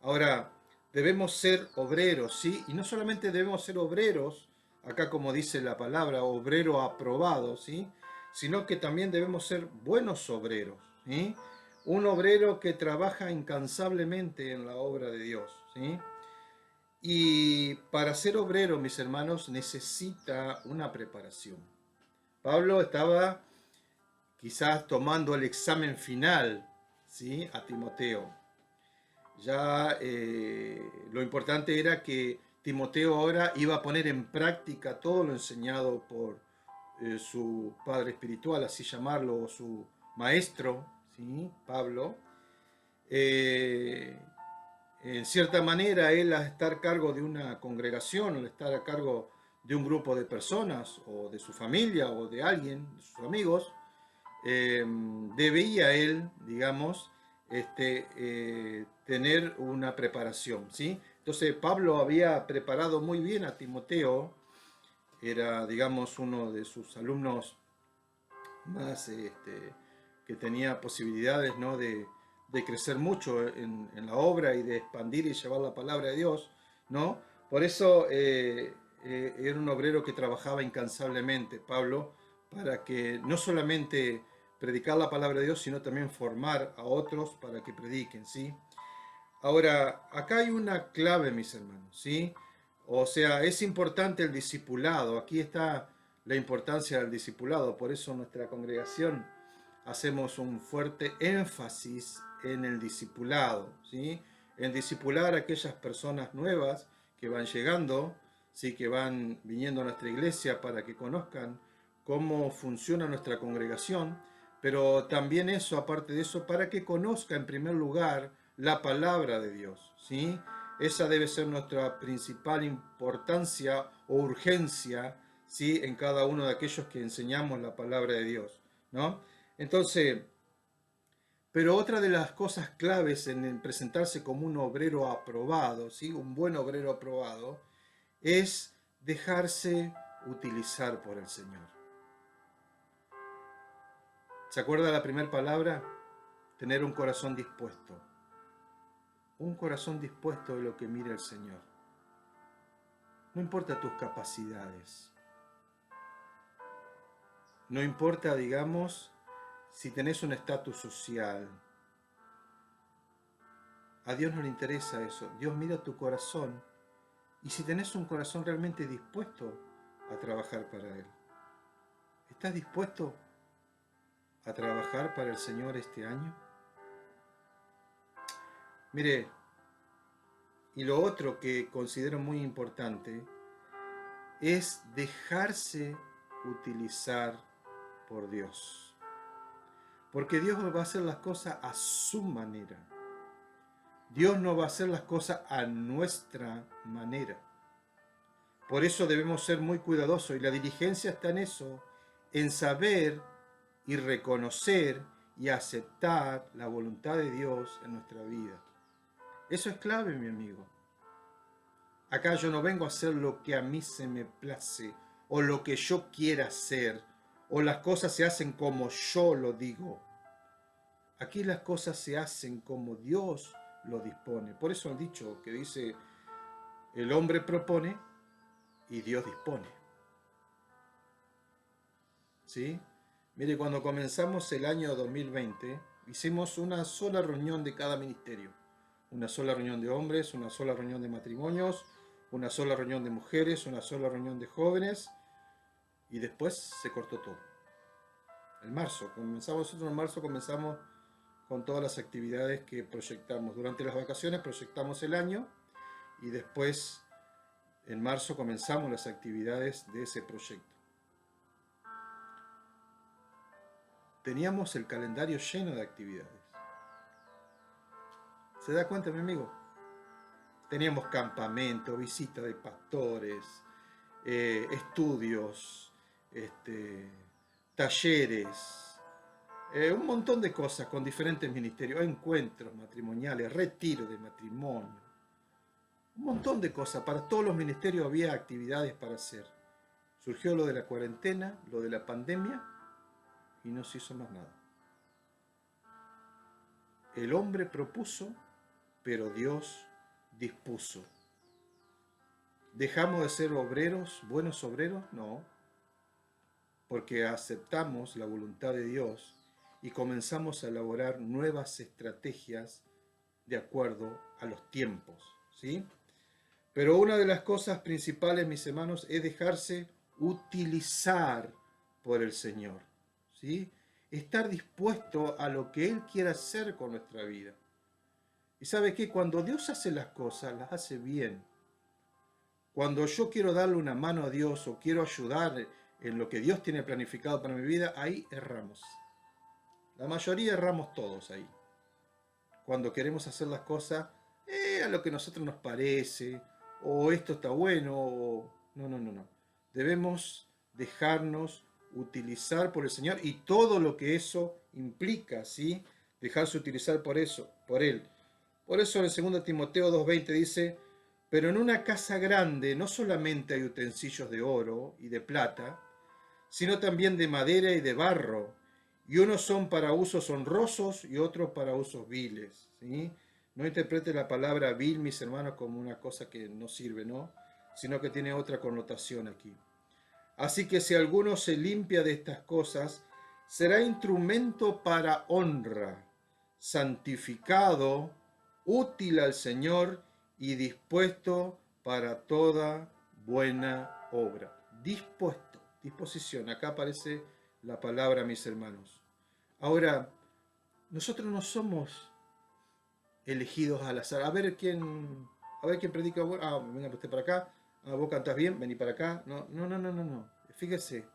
Ahora, debemos ser obreros, ¿sí? Y no solamente debemos ser obreros, acá como dice la palabra, obrero aprobado, ¿sí? Sino que también debemos ser buenos obreros, ¿sí? Un obrero que trabaja incansablemente en la obra de Dios, ¿sí? Y para ser obrero, mis hermanos, necesita una preparación. Pablo estaba quizás tomando el examen final, ¿sí? A Timoteo. Ya lo importante era que Timoteo ahora iba a poner en práctica todo lo enseñado por su padre espiritual, así llamarlo, o su maestro, ¿sí? Pablo. En cierta manera, él, al estar a cargo de una congregación, al estar a cargo de un grupo de personas, o de su familia, o de alguien, de sus amigos, debía él, digamos, tener una preparación, ¿sí? Entonces Pablo había preparado muy bien a Timoteo, era, digamos, uno de sus alumnos más, que tenía posibilidades, ¿no? de crecer mucho en la obra y de expandir y llevar la palabra de Dios, ¿no? Por eso era un obrero que trabajaba incansablemente, Pablo, para que no solamente predicar la palabra de Dios, sino también formar a otros para que prediquen, ¿sí? Ahora, acá hay una clave, mis hermanos, ¿sí? O sea, es importante el discipulado. Aquí está la importancia del discipulado. Por eso nuestra congregación hacemos un fuerte énfasis en el discipulado, ¿sí? En discipular a aquellas personas nuevas que van llegando, ¿sí? Que van viniendo a nuestra iglesia para que conozcan cómo funciona nuestra congregación, pero también eso, aparte de eso, para que conozca en primer lugar la palabra de Dios, ¿sí? Esa debe ser nuestra principal importancia o urgencia, ¿sí? En cada uno de aquellos que enseñamos la palabra de Dios, ¿no? Entonces, pero otra de las cosas claves en presentarse como un obrero aprobado, ¿sí? Un buen obrero aprobado, es dejarse utilizar por el Señor. ¿Se acuerda la primera palabra? Tener un corazón dispuesto. Un corazón dispuesto de lo que mira el Señor. No importa tus capacidades. No importa, digamos, si tenés un estatus social. A Dios no le interesa eso. Dios mira tu corazón. Y si tenés un corazón realmente dispuesto a trabajar para Él. ¿Estás dispuesto a trabajar para el Señor este año? Mire, y lo otro que considero muy importante es dejarse utilizar por Dios. Porque Dios va a hacer las cosas a su manera. Dios no va a hacer las cosas a nuestra manera. Por eso debemos ser muy cuidadosos y la diligencia está en eso, en saber y reconocer y aceptar la voluntad de Dios en nuestra vida. Eso es clave, mi amigo. Acá yo no vengo a hacer lo que a mí se me place o lo que yo quiera hacer o las cosas se hacen como yo lo digo. Aquí las cosas se hacen como Dios lo dispone. Por eso el dicho que dice, el hombre propone y Dios dispone. ¿Sí? Mire, cuando comenzamos el año 2020, hicimos una sola reunión de cada ministerio. Una sola reunión de hombres, una sola reunión de matrimonios, una sola reunión de mujeres, una sola reunión de jóvenes, y después se cortó todo. En marzo, comenzamos con todas las actividades que proyectamos. Durante las vacaciones proyectamos el año y después en marzo comenzamos las actividades de ese proyecto. Teníamos el calendario lleno de actividades. ¿Se da cuenta, mi amigo? Teníamos campamento, visita de pastores, estudios, talleres, un montón de cosas con diferentes ministerios, encuentros matrimoniales, retiro de matrimonio, un montón de cosas. Para todos los ministerios había actividades para hacer. Surgió lo de la cuarentena, lo de la pandemia y no se hizo más nada. El hombre propuso, pero Dios dispuso. ¿Dejamos de ser obreros, buenos obreros? No, porque aceptamos la voluntad de Dios y comenzamos a elaborar nuevas estrategias de acuerdo a los tiempos, ¿sí? Pero una de las cosas principales, mis hermanos, es dejarse utilizar por el Señor, ¿sí? Estar dispuesto a lo que Él quiera hacer con nuestra vida. Y ¿sabe qué? Cuando Dios hace las cosas, las hace bien. Cuando yo quiero darle una mano a Dios o quiero ayudar en lo que Dios tiene planificado para mi vida, ahí erramos. La mayoría erramos todos ahí. Cuando queremos hacer las cosas a lo que a nosotros nos parece, o esto está bueno, o... No. Debemos dejarnos utilizar por el Señor y todo lo que eso implica, ¿sí? Dejarse utilizar por eso, por Él. Por eso en 2 Timoteo 2:20 dice, pero en una casa grande no solamente hay utensilios de oro y de plata, sino también de madera y de barro, y unos son para usos honrosos y otros para usos viles, ¿sí? No interprete la palabra vil, mis hermanos, como una cosa que no sirve, ¿no? Sino que tiene otra connotación aquí. Así que si alguno se limpia de estas cosas, será instrumento para honra, santificado, útil al Señor y dispuesto para toda buena obra. Dispuesto, disposición. Acá aparece la palabra, mis hermanos. Ahora, nosotros no somos elegidos al azar. A ver quién predica. Venga usted para acá. Vos cantás bien, vení para acá. No. Fíjese,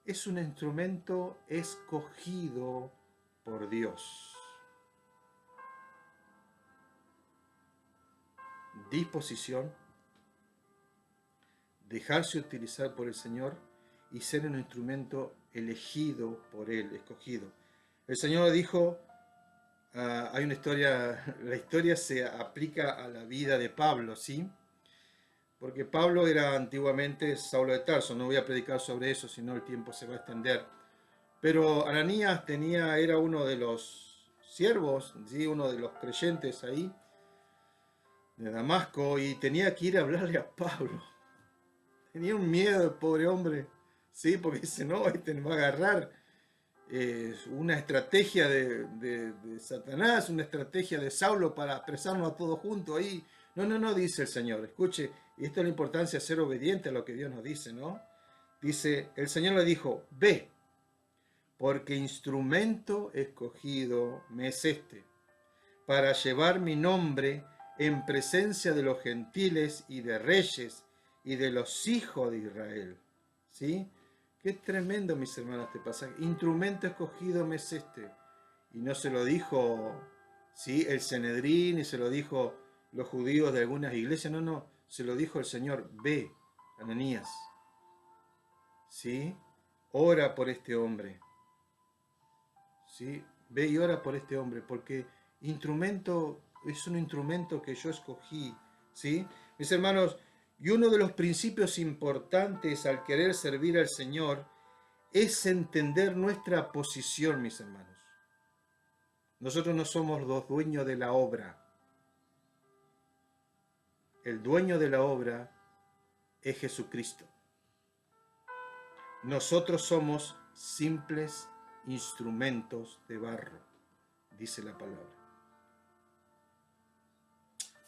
es un instrumento escogido por Dios. disposición, dejarse utilizar por el Señor y ser un instrumento elegido por Él, escogido. El Señor dijo, hay una historia, la historia se aplica a la vida de Pablo, ¿sí? Porque Pablo era antiguamente Saulo de Tarso, no voy a predicar sobre eso, sino el tiempo se va a extender. Pero Ananías era uno de los siervos, ¿sí? Uno de los creyentes ahí de Damasco, y tenía que ir a hablarle a Pablo. Tenía un miedo el pobre hombre, ¿sí? Porque dice, no, este me va a agarrar. Una estrategia de Satanás, una estrategia de Saulo para apresarnos a todos juntos ahí. No, dice el Señor. Escuche, y esto es la importancia de ser obediente a lo que Dios nos dice, ¿no? Dice, el Señor le dijo, ve, porque instrumento escogido me es este, para llevar mi nombre en presencia de los gentiles y de reyes y de los hijos de Israel. ¿Sí? Qué tremendo, mis hermanos, este pasaje. Instrumento escogido me es este. Y no se lo dijo, ¿sí?, el Sanedrín, y se lo dijo los judíos de algunas iglesias. No, se lo dijo el Señor. Ve, Ananías, ¿sí? Ora por este hombre. ¿Sí? Ve y ora por este hombre, porque instrumento es un instrumento que yo escogí, ¿sí? Mis hermanos, y uno de los principios importantes al querer servir al Señor es entender nuestra posición, mis hermanos. Nosotros no somos los dueños de la obra. El dueño de la obra es Jesucristo. Nosotros somos simples instrumentos de barro, dice la palabra.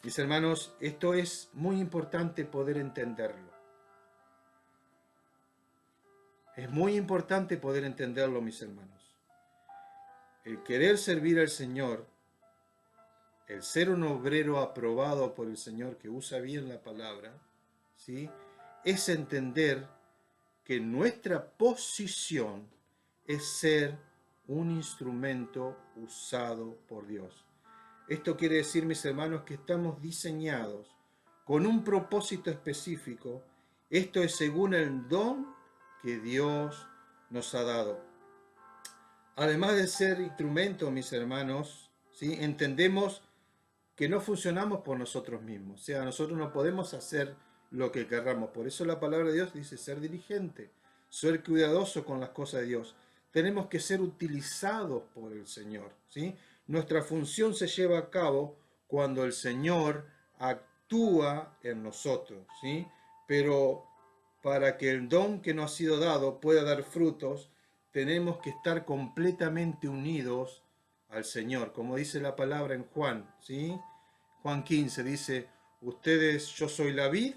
Mis hermanos, esto es muy importante poder entenderlo. Es muy importante poder entenderlo, mis hermanos. El querer servir al Señor, el ser un obrero aprobado por el Señor que usa bien la palabra, ¿sí?, es entender que nuestra posición es ser un instrumento usado por Dios. Esto quiere decir, mis hermanos, que estamos diseñados con un propósito específico. Esto es según el don que Dios nos ha dado. Además de ser instrumentos, mis hermanos, ¿sí?, entendemos que no funcionamos por nosotros mismos. O sea, nosotros no podemos hacer lo que querramos. Por eso la palabra de Dios dice ser diligente, ser cuidadoso con las cosas de Dios. Tenemos que ser utilizados por el Señor, ¿sí? Nuestra función se lleva a cabo cuando el Señor actúa en nosotros, ¿sí? Pero para que el don que nos ha sido dado pueda dar frutos, tenemos que estar completamente unidos al Señor, como dice la palabra en Juan, ¿sí? Juan 15 dice, yo soy la vid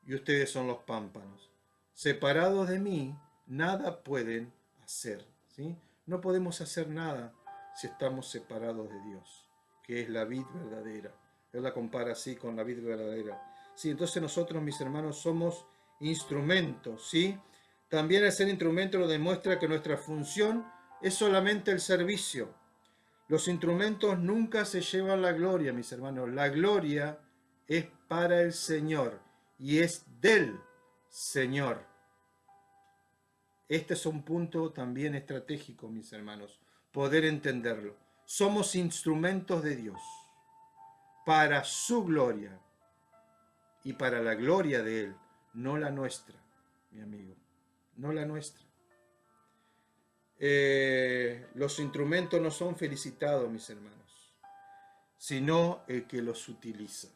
y ustedes son los pámpanos. Separados de mí, nada pueden hacer, ¿sí? No podemos hacer nada si estamos separados de Dios, que es la vid verdadera. Él la compara así con la vid verdadera. Sí, entonces nosotros, mis hermanos, somos instrumentos, ¿sí? También el ser instrumento nos demuestra que nuestra función es solamente el servicio. Los instrumentos nunca se llevan la gloria, mis hermanos. La gloria es para el Señor y es del Señor. Este es un punto también estratégico, mis hermanos, poder entenderlo. Somos instrumentos de Dios para su gloria y para la gloria de Él, no la nuestra, mi amigo, no la nuestra. Los instrumentos no son felicitados, mis hermanos, sino el que los utiliza.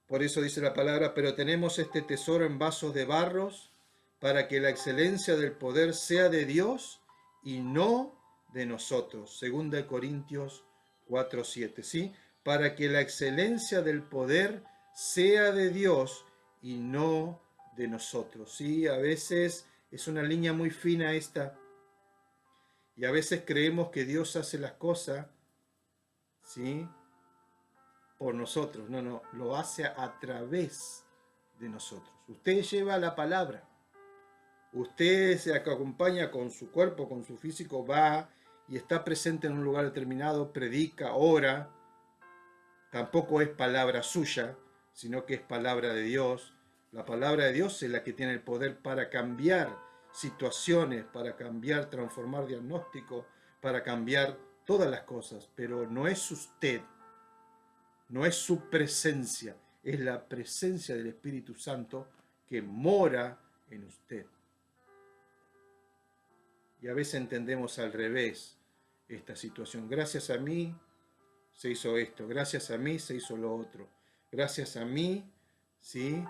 Por eso dice la palabra, pero tenemos este tesoro en vasos de barros, para que la excelencia del poder sea de Dios y no de nosotros. 2 Corintios 4:7, ¿sí? Para que la excelencia del poder sea de Dios y no de nosotros, ¿sí? A veces es una línea muy fina esta, y a veces creemos que Dios hace las cosas, ¿sí?, por nosotros. No, lo hace a través de nosotros. Usted lleva la palabra. Usted se acompaña con su cuerpo, con su físico, va y está presente en un lugar determinado, predica, ora, tampoco es palabra suya, sino que es palabra de Dios. La palabra de Dios es la que tiene el poder para cambiar situaciones, para cambiar, transformar diagnóstico, para cambiar todas las cosas, pero no es usted, no es su presencia, es la presencia del Espíritu Santo que mora en usted. Y a veces entendemos al revés esta situación. Gracias a mí se hizo esto, gracias a mí se hizo lo otro, gracias a mí, ¿sí?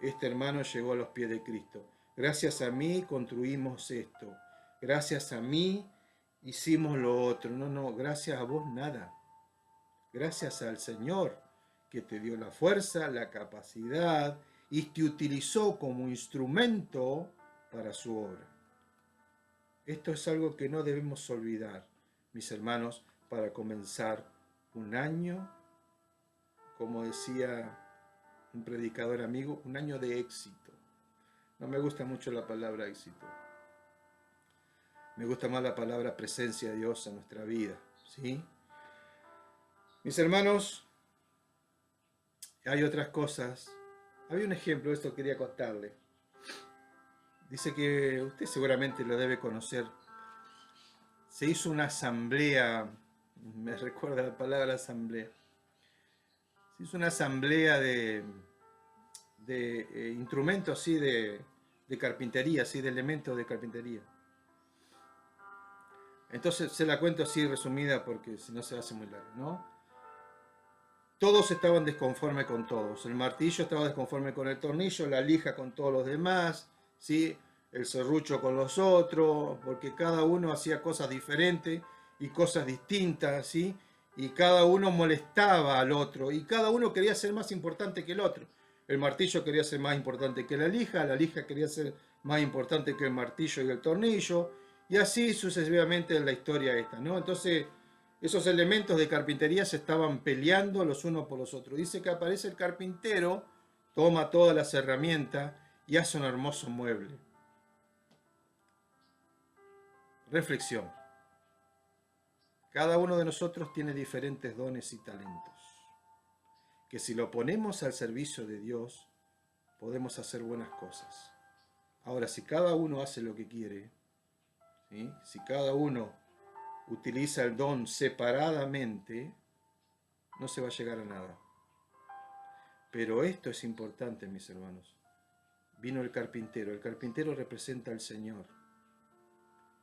Este hermano llegó a los pies de Cristo. Gracias a mí construimos esto. Gracias a mí hicimos lo otro. No, gracias a vos nada. Gracias al Señor que te dio la fuerza, la capacidad y te utilizó como instrumento para su obra. Esto es algo que no debemos olvidar, mis hermanos, para comenzar un año, como decía un predicador amigo, un año de éxito. No me gusta mucho la palabra éxito. Me gusta más la palabra presencia de Dios en nuestra vida, ¿sí? Mis hermanos, hay otras cosas. Había un ejemplo, esto quería contarle. Dice que usted seguramente lo debe conocer. Se hizo una asamblea, me recuerda la palabra asamblea. Se hizo una asamblea de instrumentos así de carpintería, así de elementos de carpintería. Entonces se la cuento así resumida porque si no se hace muy largo, ¿no? Todos estaban desconformes con todos. El martillo estaba desconforme con el tornillo, la lija con todos los demás, ¿sí? El serrucho con los otros, porque cada uno hacía cosas diferentes y cosas distintas, ¿sí? Y cada uno molestaba al otro y cada uno quería ser más importante que el otro. El martillo quería ser más importante que la lija quería ser más importante que el martillo y el tornillo, y así sucesivamente en la historia esta, ¿no? Entonces, esos elementos de carpintería se estaban peleando los unos por los otros. Dice que aparece el carpintero, toma todas las herramientas y hace un hermoso mueble. Reflexión. Cada uno de nosotros tiene diferentes dones y talentos, que si lo ponemos al servicio de Dios, podemos hacer buenas cosas. Ahora, si cada uno hace lo que quiere, ¿sí? Si cada uno utiliza el don separadamente, no se va a llegar a nada. Pero esto es importante, mis hermanos. Vino el carpintero representa al Señor.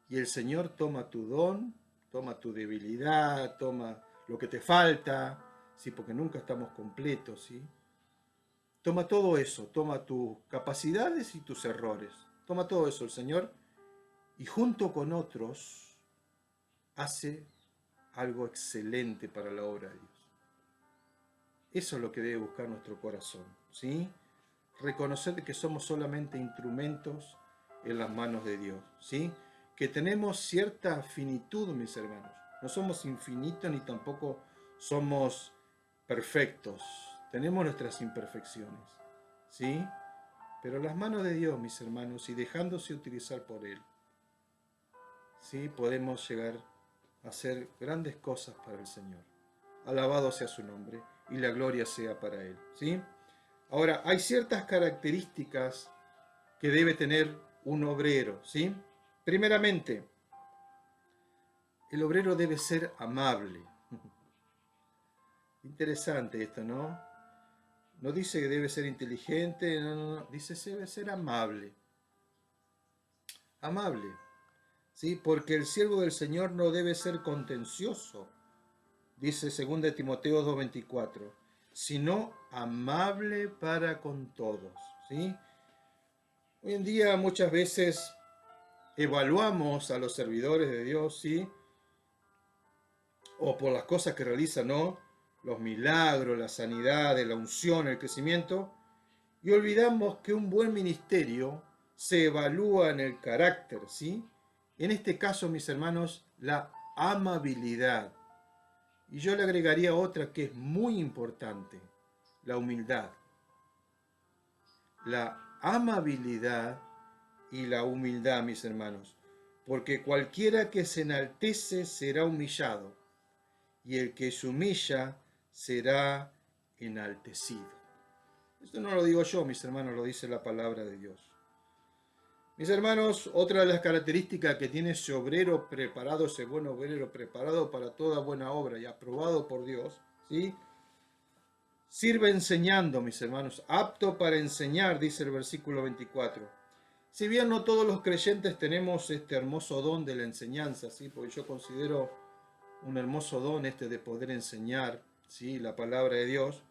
Y el Señor toma tu don, toma tu debilidad, toma lo que te falta, ¿sí? Porque nunca estamos completos, ¿sí? Toma todo eso, toma tus capacidades y tus errores. Toma todo eso el Señor y junto con otros hace algo excelente para la obra de Dios. Eso es lo que debe buscar nuestro corazón, ¿sí? Reconocer que somos solamente instrumentos en las manos de Dios, ¿sí? Que tenemos cierta finitud, mis hermanos. No somos infinitos ni tampoco somos perfectos. Tenemos nuestras imperfecciones, ¿sí? Pero las manos de Dios, mis hermanos, y dejándose utilizar por Él, ¿sí? Podemos llegar a hacer grandes cosas para el Señor. Alabado sea su nombre y la gloria sea para Él, ¿sí? Ahora, hay ciertas características que debe tener un obrero, ¿sí? Primeramente, el obrero debe ser amable. Interesante esto, ¿no? No dice que debe ser inteligente, no. Dice que debe ser amable. Amable, ¿sí? Porque el siervo del Señor no debe ser contencioso, dice 2 Timoteo 2:24, sino amable para con todos, ¿sí? Hoy en día muchas veces evaluamos a los servidores de Dios, ¿sí? O por las cosas que realizan, ¿no? Los milagros, la sanidad, la unción, el crecimiento, y olvidamos que un buen ministerio se evalúa en el carácter, ¿sí? En este caso, mis hermanos, la amabilidad. Y yo le agregaría otra que es muy importante, la humildad. La amabilidad y la humildad, mis hermanos, porque cualquiera que se enaltece será humillado, y el que se humilla será enaltecido. Esto no lo digo yo, mis hermanos, lo dice la palabra de Dios. Mis hermanos, otra de las características que tiene ese obrero preparado, ese buen obrero preparado para toda buena obra y aprobado por Dios, ¿sí? Sirve enseñando, mis hermanos, apto para enseñar, dice el versículo 24. Si bien no todos los creyentes tenemos este hermoso don de la enseñanza, ¿sí? Porque yo considero un hermoso don este de poder enseñar, ¿sí? La palabra de Dios,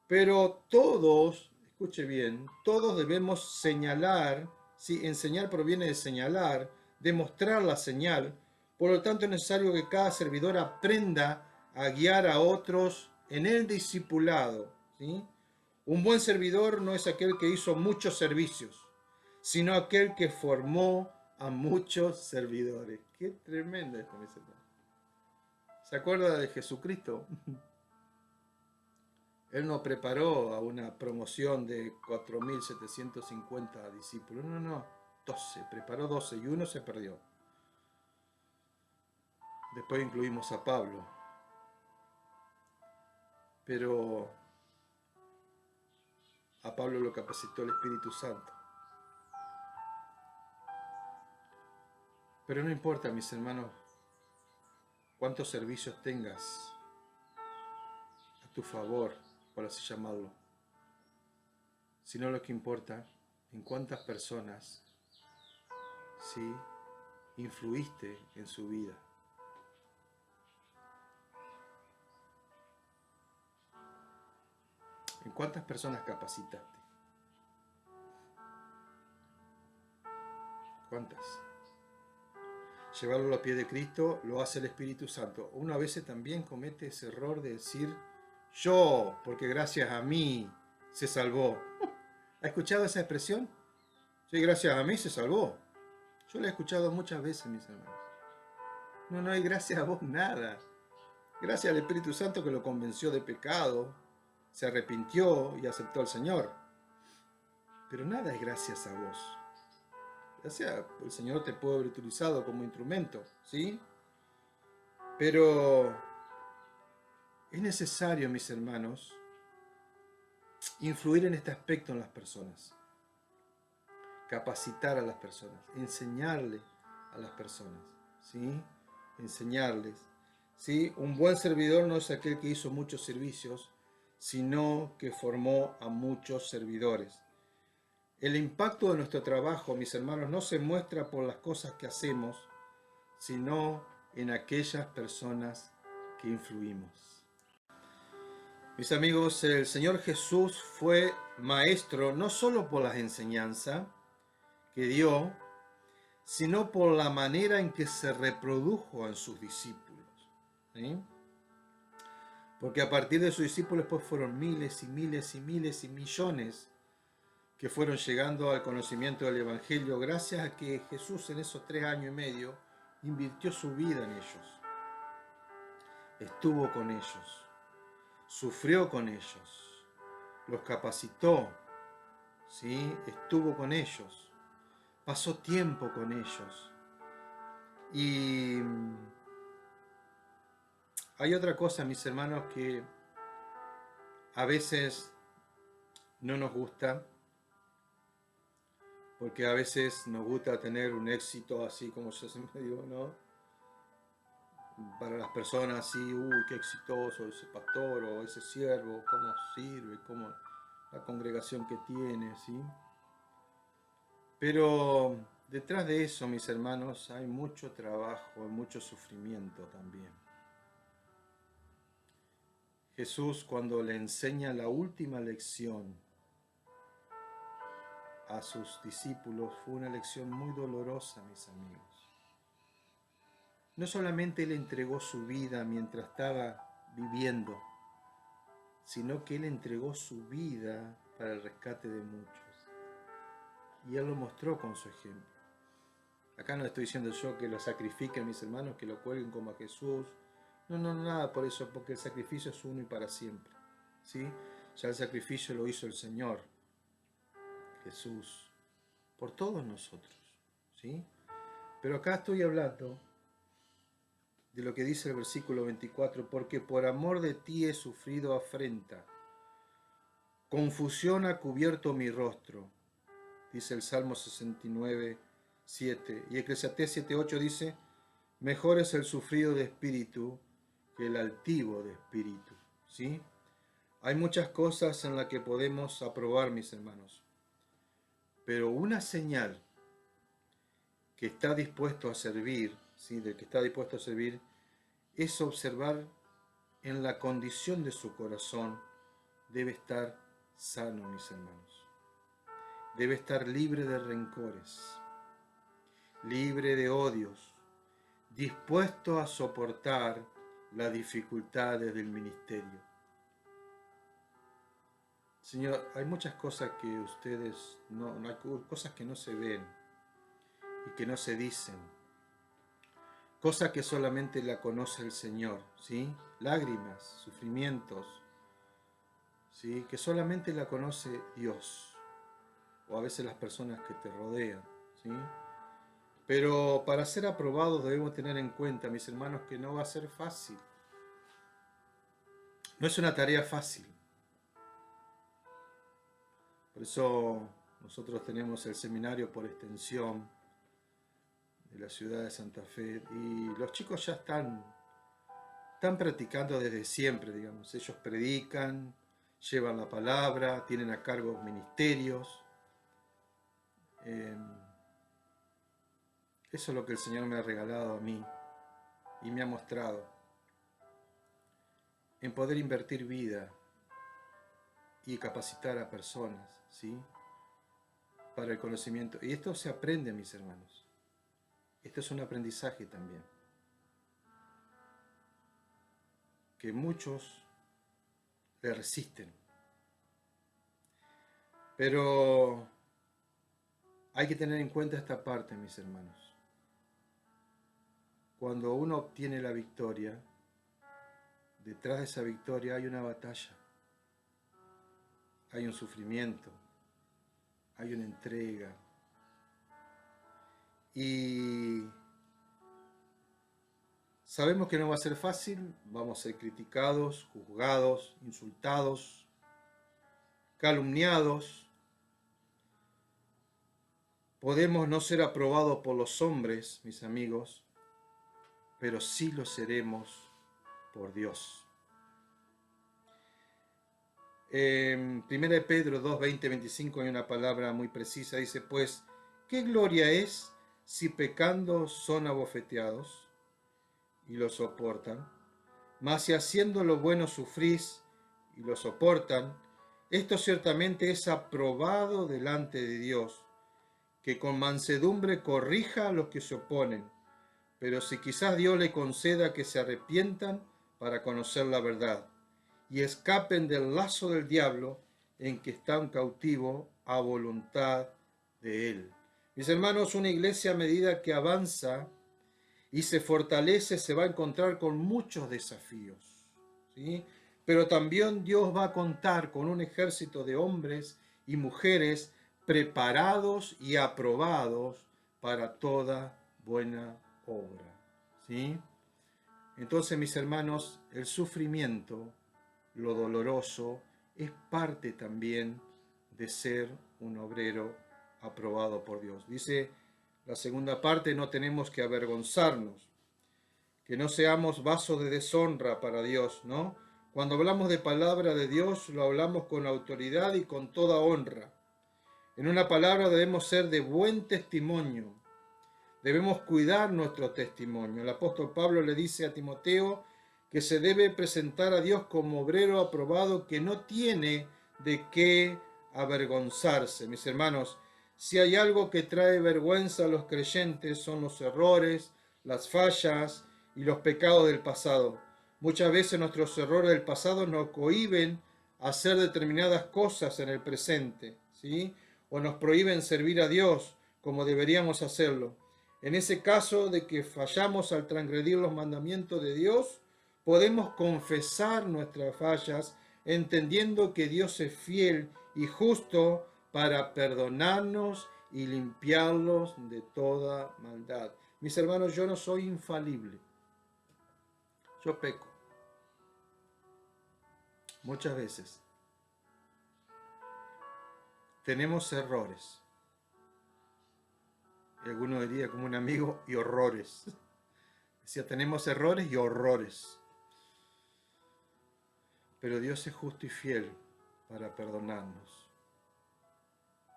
pero todos, escuche bien, todos debemos señalar, ¿sí? Enseñar proviene de señalar, demostrar la señal. Por lo tanto, es necesario que cada servidor aprenda a guiar a otros en el discipulado, ¿sí? Un buen servidor no es aquel que hizo muchos servicios, sino aquel que formó a muchos servidores. Qué tremendo esto, mis hermanos. ¿Se acuerda de Jesucristo? Él no preparó a una promoción de 4.750 discípulos. No, 12. Preparó 12 y uno se perdió. Después incluimos a Pablo. Pero a Pablo lo capacitó el Espíritu Santo. Pero no importa, mis hermanos, cuántos servicios tengas a tu favor, por así llamarlo, sino lo que importa en cuántas personas, ¿sí?, influiste en su vida. ¿En cuántas personas capacitaste? ¿Cuántas? Llevarlo a los pies de Cristo lo hace el Espíritu Santo. Uno a veces también comete ese error de decir, yo, porque gracias a mí se salvó. ¿Ha escuchado esa expresión? Sí, gracias a mí se salvó. Yo la he escuchado muchas veces, mis hermanos. No hay gracias a vos nada. Gracias al Espíritu Santo que lo convenció de pecado, se arrepintió y aceptó al Señor. Pero nada es gracias a vos. Gracias, el Señor te puede haber utilizado como instrumento, ¿sí? Pero es necesario, mis hermanos, influir en este aspecto en las personas. Capacitar a las personas, enseñarle a las personas, ¿sí? Enseñarles, ¿sí? Un buen servidor no es aquel que hizo muchos servicios, sino que formó a muchos servidores. El impacto de nuestro trabajo, mis hermanos, no se muestra por las cosas que hacemos, sino en aquellas personas que influimos. Mis amigos, el Señor Jesús fue maestro no solo por las enseñanzas que dio, sino por la manera en que se reprodujo en sus discípulos, ¿sí? Porque a partir de sus discípulos pues fueron miles y miles y miles y millones que fueron llegando al conocimiento del Evangelio gracias a que Jesús en esos 3 años y medio invirtió su vida en ellos. Estuvo con ellos, sufrió con ellos, los capacitó, ¿sí? Estuvo con ellos, pasó tiempo con ellos. Y hay otra cosa, mis hermanos, que a veces no nos gusta, porque a veces nos gusta tener un éxito así como yo siempre digo, ¿no? Para las personas así, uy, qué exitoso ese pastor o ese siervo, cómo sirve, cómo la congregación que tiene, ¿sí? Pero detrás de eso, mis hermanos, hay mucho trabajo, hay mucho sufrimiento también. Jesús, cuando le enseña la última lección a sus discípulos, fue una lección muy dolorosa, mis amigos. No solamente Él entregó su vida mientras estaba viviendo, sino que Él entregó su vida para el rescate de muchos. Y Él lo mostró con su ejemplo. Acá no estoy diciendo yo que lo sacrifiquen, mis hermanos, que lo cuelguen como a Jesús. No, nada por eso, porque el sacrificio es uno y para siempre, ¿sí? Ya el sacrificio lo hizo el Señor Jesús por todos nosotros, ¿sí? Pero acá estoy hablando de lo que dice el versículo 24, porque por amor de ti he sufrido afrenta, confusión ha cubierto mi rostro, dice el Salmo 69, 7. Y Eclesiastés 7:8 dice, mejor es el sufrido de espíritu que el altivo de espíritu, ¿sí? Hay muchas cosas en las que podemos aprobar, mis hermanos, pero una señal que está dispuesto a servir, ¿sí? Del que está dispuesto a servir, es observar en la condición de su corazón, debe estar sano, mis hermanos. Debe estar libre de rencores, libre de odios, dispuesto a soportar las dificultades del ministerio. Señor, hay muchas cosas que ustedes hay cosas que no se ven y que no se dicen, cosas que solamente la conoce el Señor, ¿sí? Lágrimas, sufrimientos, ¿sí? Que solamente la conoce Dios, o a veces las personas que te rodean, ¿sí? Pero para ser aprobados debemos tener en cuenta, mis hermanos, que no va a ser fácil. No es una tarea fácil. Por eso nosotros tenemos el seminario por extensión de la ciudad de Santa Fe y los chicos ya están practicando desde siempre, digamos. Ellos predican, llevan la palabra, tienen a cargo ministerios. Eso es lo que el Señor me ha regalado a mí y me ha mostrado en poder invertir vida y capacitar a personas, ¿sí? Para el conocimiento. Y esto se aprende, mis hermanos. Esto es un aprendizaje también. Que muchos le resisten. Pero hay que tener en cuenta esta parte, mis hermanos. Cuando uno obtiene la victoria, detrás de esa victoria hay una batalla. Hay un sufrimiento, hay una entrega. Y sabemos que no va a ser fácil, vamos a ser criticados, juzgados, insultados, calumniados. Podemos no ser aprobados por los hombres, mis amigos, pero sí lo seremos por Dios. En 1 Pedro 2, 20, 25 hay una palabra muy precisa, dice, pues, ¿qué gloria es si pecando son abofeteados y lo soportan? Mas si haciendo lo bueno sufrís y lo soportan, esto ciertamente es aprobado delante de Dios, que con mansedumbre corrija a los que se oponen, pero si quizás Dios le conceda que se arrepientan para conocer la verdad y escapen del lazo del diablo en que están cautivos a voluntad de él. Mis hermanos, una iglesia a medida que avanza y se fortalece se va a encontrar con muchos desafíos, ¿sí? Pero también Dios va a contar con un ejército de hombres y mujeres preparados y aprobados para toda buena obra, ¿sí? Entonces, mis hermanos, el sufrimiento, lo doloroso, es parte también de ser un obrero aprobado por Dios. Dice la segunda parte, no tenemos que avergonzarnos, que no seamos vasos de deshonra para Dios, ¿no? Cuando hablamos de palabra de Dios, lo hablamos con autoridad y con toda honra. En una palabra debemos ser de buen testimonio. Debemos cuidar nuestro testimonio. El apóstol Pablo le dice a Timoteo que se debe presentar a Dios como obrero aprobado que no tiene de qué avergonzarse. Mis hermanos, si hay algo que trae vergüenza a los creyentes son los errores, las fallas y los pecados del pasado. Muchas veces nuestros errores del pasado nos cohíben a hacer determinadas cosas en el presente, ¿sí? O nos prohíben servir a Dios como deberíamos hacerlo. En ese caso de que fallamos al transgredir los mandamientos de Dios, podemos confesar nuestras fallas, entendiendo que Dios es fiel y justo para perdonarnos y limpiarlos de toda maldad. Mis hermanos, yo no soy infalible. Yo peco. Muchas veces. Tenemos errores. Y alguno diría como un amigo, y horrores. Decía, tenemos errores y horrores. Pero Dios es justo y fiel para perdonarnos.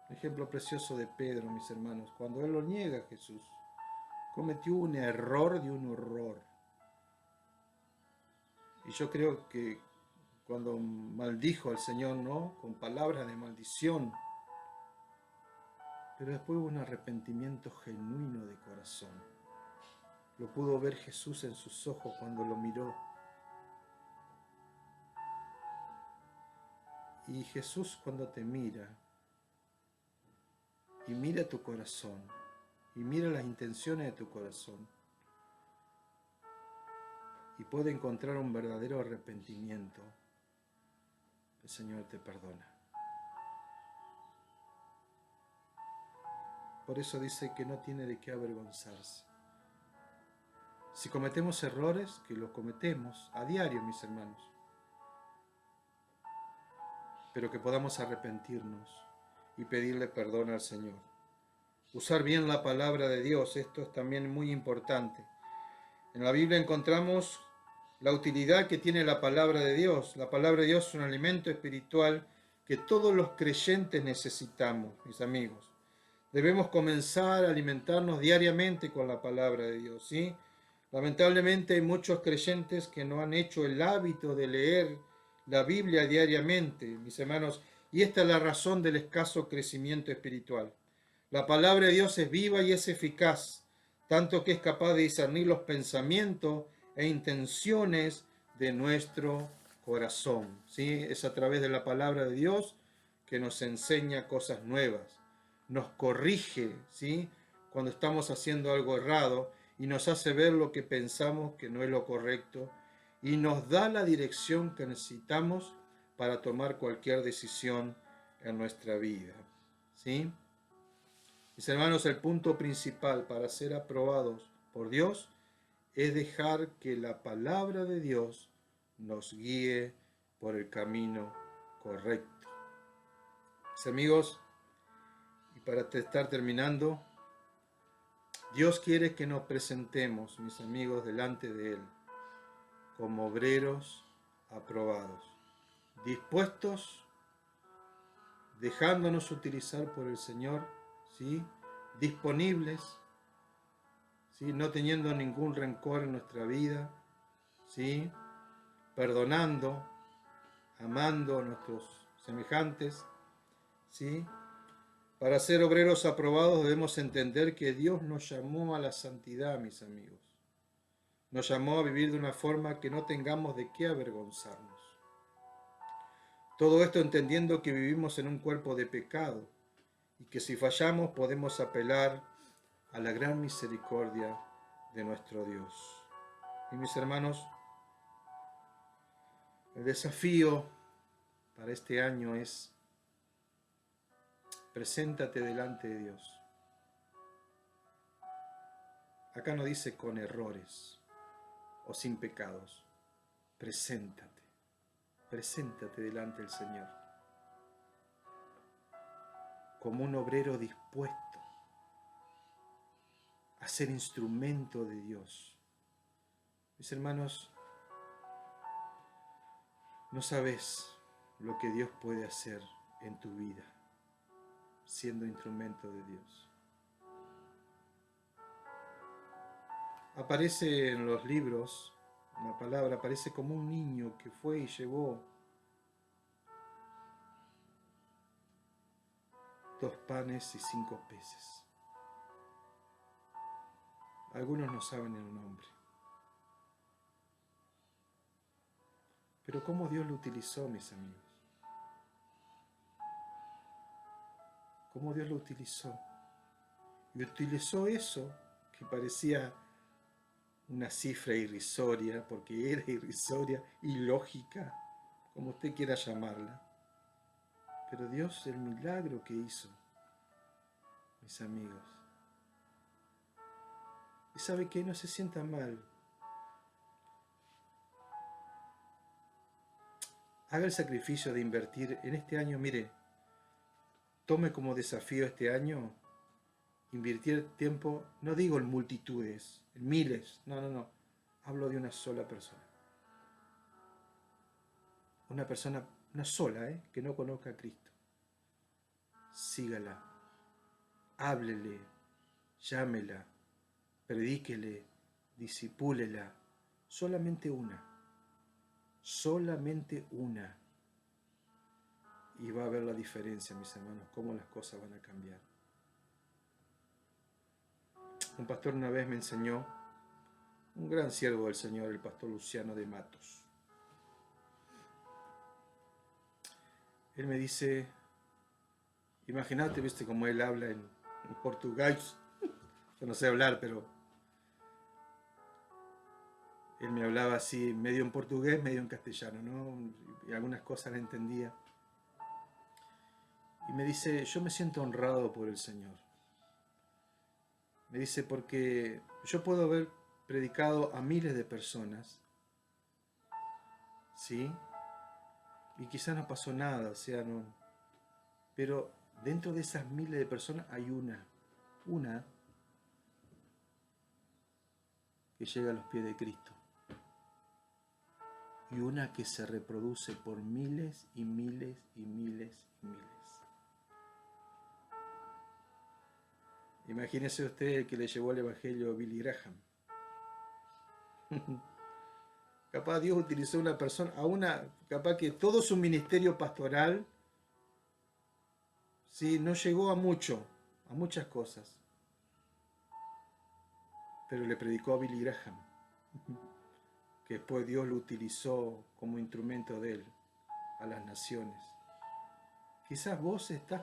Un ejemplo precioso de Pedro, mis hermanos, cuando él lo niega a Jesús, cometió un error de un horror. Y yo creo que cuando maldijo al Señor, ¿no? Con palabras de maldición, pero después hubo un arrepentimiento genuino de corazón. Lo pudo ver Jesús en sus ojos cuando lo miró. Y Jesús cuando te mira, y mira tu corazón, y mira las intenciones de tu corazón, y puede encontrar un verdadero arrepentimiento, el Señor te perdona. Por eso dice que no tiene de qué avergonzarse. Si cometemos errores, que los cometemos a diario, mis hermanos, pero que podamos arrepentirnos y pedirle perdón al Señor. Usar bien la palabra de Dios, esto es también muy importante. En la Biblia encontramos la utilidad que tiene la palabra de Dios. La palabra de Dios es un alimento espiritual que todos los creyentes necesitamos, mis amigos. Debemos comenzar a alimentarnos diariamente con la palabra de Dios, ¿sí? Lamentablemente hay muchos creyentes que no han hecho el hábito de leer la Biblia diariamente, mis hermanos, y esta es la razón del escaso crecimiento espiritual. La palabra de Dios es viva y es eficaz, tanto que es capaz de discernir los pensamientos e intenciones de nuestro corazón, ¿sí? Es a través de la palabra de Dios que nos enseña cosas nuevas, nos corrige, ¿sí? Cuando estamos haciendo algo errado y nos hace ver lo que pensamos que no es lo correcto y nos da la dirección que necesitamos para tomar cualquier decisión en nuestra vida, ¿sí? Mis hermanos, el punto principal para ser aprobados por Dios es dejar que la palabra de Dios nos guíe por el camino correcto. Mis amigos, y para estar terminando, Dios quiere que nos presentemos, mis amigos, delante de Él, como obreros aprobados, dispuestos, dejándonos utilizar por el Señor, ¿sí? Disponibles, ¿sí? No teniendo ningún rencor en nuestra vida, ¿sí? Perdonando, amando a nuestros semejantes, ¿sí? Para ser obreros aprobados debemos entender que Dios nos llamó a la santidad, mis amigos. Nos llamó a vivir de una forma que no tengamos de qué avergonzarnos. Todo esto entendiendo que vivimos en un cuerpo de pecado y que si fallamos podemos apelar a la gran misericordia de nuestro Dios. Y mis hermanos, el desafío para este año es: preséntate delante de Dios. Acá no dice con errores o sin pecados. Preséntate. Preséntate delante del Señor como un obrero dispuesto a ser instrumento de Dios. Mis hermanos, no sabes lo que Dios puede hacer en tu vida siendo instrumento de Dios. Aparece en los libros, una palabra, aparece como un niño que fue y llevó 2 panes y 5 peces. Algunos no saben el nombre. Pero cómo Dios lo utilizó, mis amigos. Cómo Dios lo utilizó. Y utilizó eso que parecía una cifra irrisoria, porque era irrisoria, ilógica, como usted quiera llamarla. Pero Dios, el milagro que hizo, mis amigos. Y sabe que no se sienta mal. haga el sacrificio de invertir en este año. Mire, tome como desafío este año invertir tiempo, no digo en multitudes, en miles, no, hablo de una sola persona. Una persona, una sola, que no conozca a Cristo. Sígala, háblele, llámela, predíquele, disipúlela. Solamente una. Solamente una. Y va a ver la diferencia, mis hermanos, cómo las cosas van a cambiar. Un pastor una vez me enseñó, un gran siervo del Señor, el pastor Luciano de Matos. Él me dice, imagínate, viste cómo él habla en portugués. Yo no sé hablar, pero él me hablaba así, medio en portugués, medio en castellano, ¿no? Y algunas cosas las entendía. Y me dice, yo me siento honrado por el Señor. Me dice, porque yo puedo haber predicado a miles de personas, ¿sí? Y quizás no pasó nada, o sea, no. Pero dentro de esas miles de personas hay una que llega a los pies de Cristo. Y una que se reproduce por miles y miles y miles y miles. Imagínese usted el que le llevó el evangelio a Billy Graham. Capaz Dios utilizó una persona, capaz que todo su ministerio pastoral, sí, no llegó a muchas cosas. Pero le predicó a Billy Graham, que después Dios lo utilizó como instrumento de él a las naciones. Quizás vos estás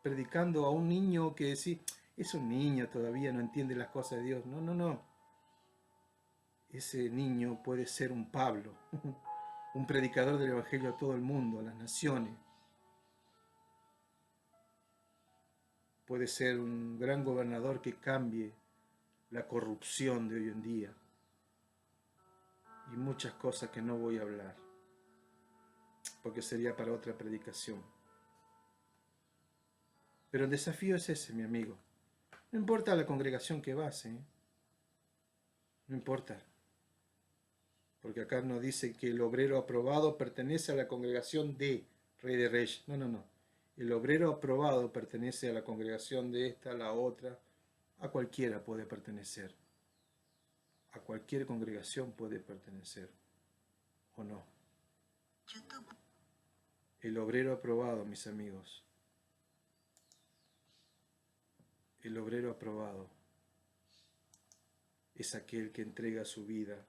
predicando a un niño que decís, es un niño, todavía no entiende las cosas de Dios. No. Ese niño puede ser un Pablo, un predicador del evangelio a todo el mundo, a las naciones. Puede ser un gran gobernador que cambie la corrupción de hoy en día. Y muchas cosas que no voy a hablar, porque sería para otra predicación. Pero el desafío es ese, mi amigo. No importa la congregación que vas, no importa. Porque acá nos dice que el obrero aprobado pertenece a la congregación de Rey de Reyes. No. El obrero aprobado pertenece a la congregación de esta, la otra. A cualquiera puede pertenecer. A cualquier congregación puede pertenecer. ¿O no? El obrero aprobado, mis amigos. El obrero aprobado es aquel que entrega su vida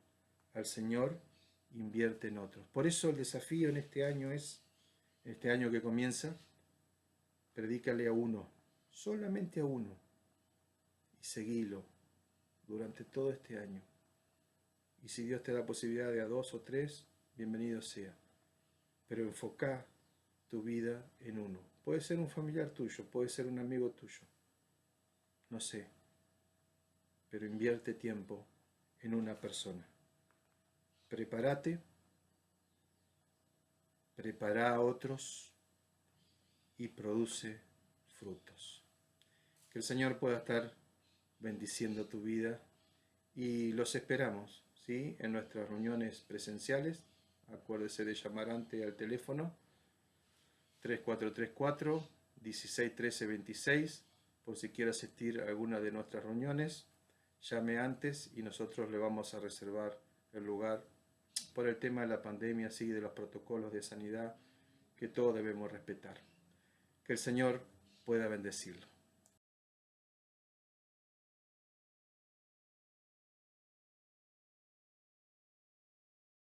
al Señor, invierte en otros. Por eso el desafío en este año que comienza, predícale a uno, solamente a uno, y seguilo durante todo este año. Y si Dios te da posibilidad de a 2 o 3, bienvenido sea. Pero enfoca tu vida en uno. Puede ser un familiar tuyo, puede ser un amigo tuyo. No sé, pero invierte tiempo en una persona. Prepárate, prepara a otros y produce frutos. Que el Señor pueda estar bendiciendo tu vida y los esperamos, ¿sí? En nuestras reuniones presenciales. Acuérdese de llamar antes al teléfono 3434 161326. Por si quiere asistir a alguna de nuestras reuniones, llame antes y nosotros le vamos a reservar el lugar por el tema de la pandemia, así de los protocolos de sanidad que todos debemos respetar. Que el Señor pueda bendecirlo.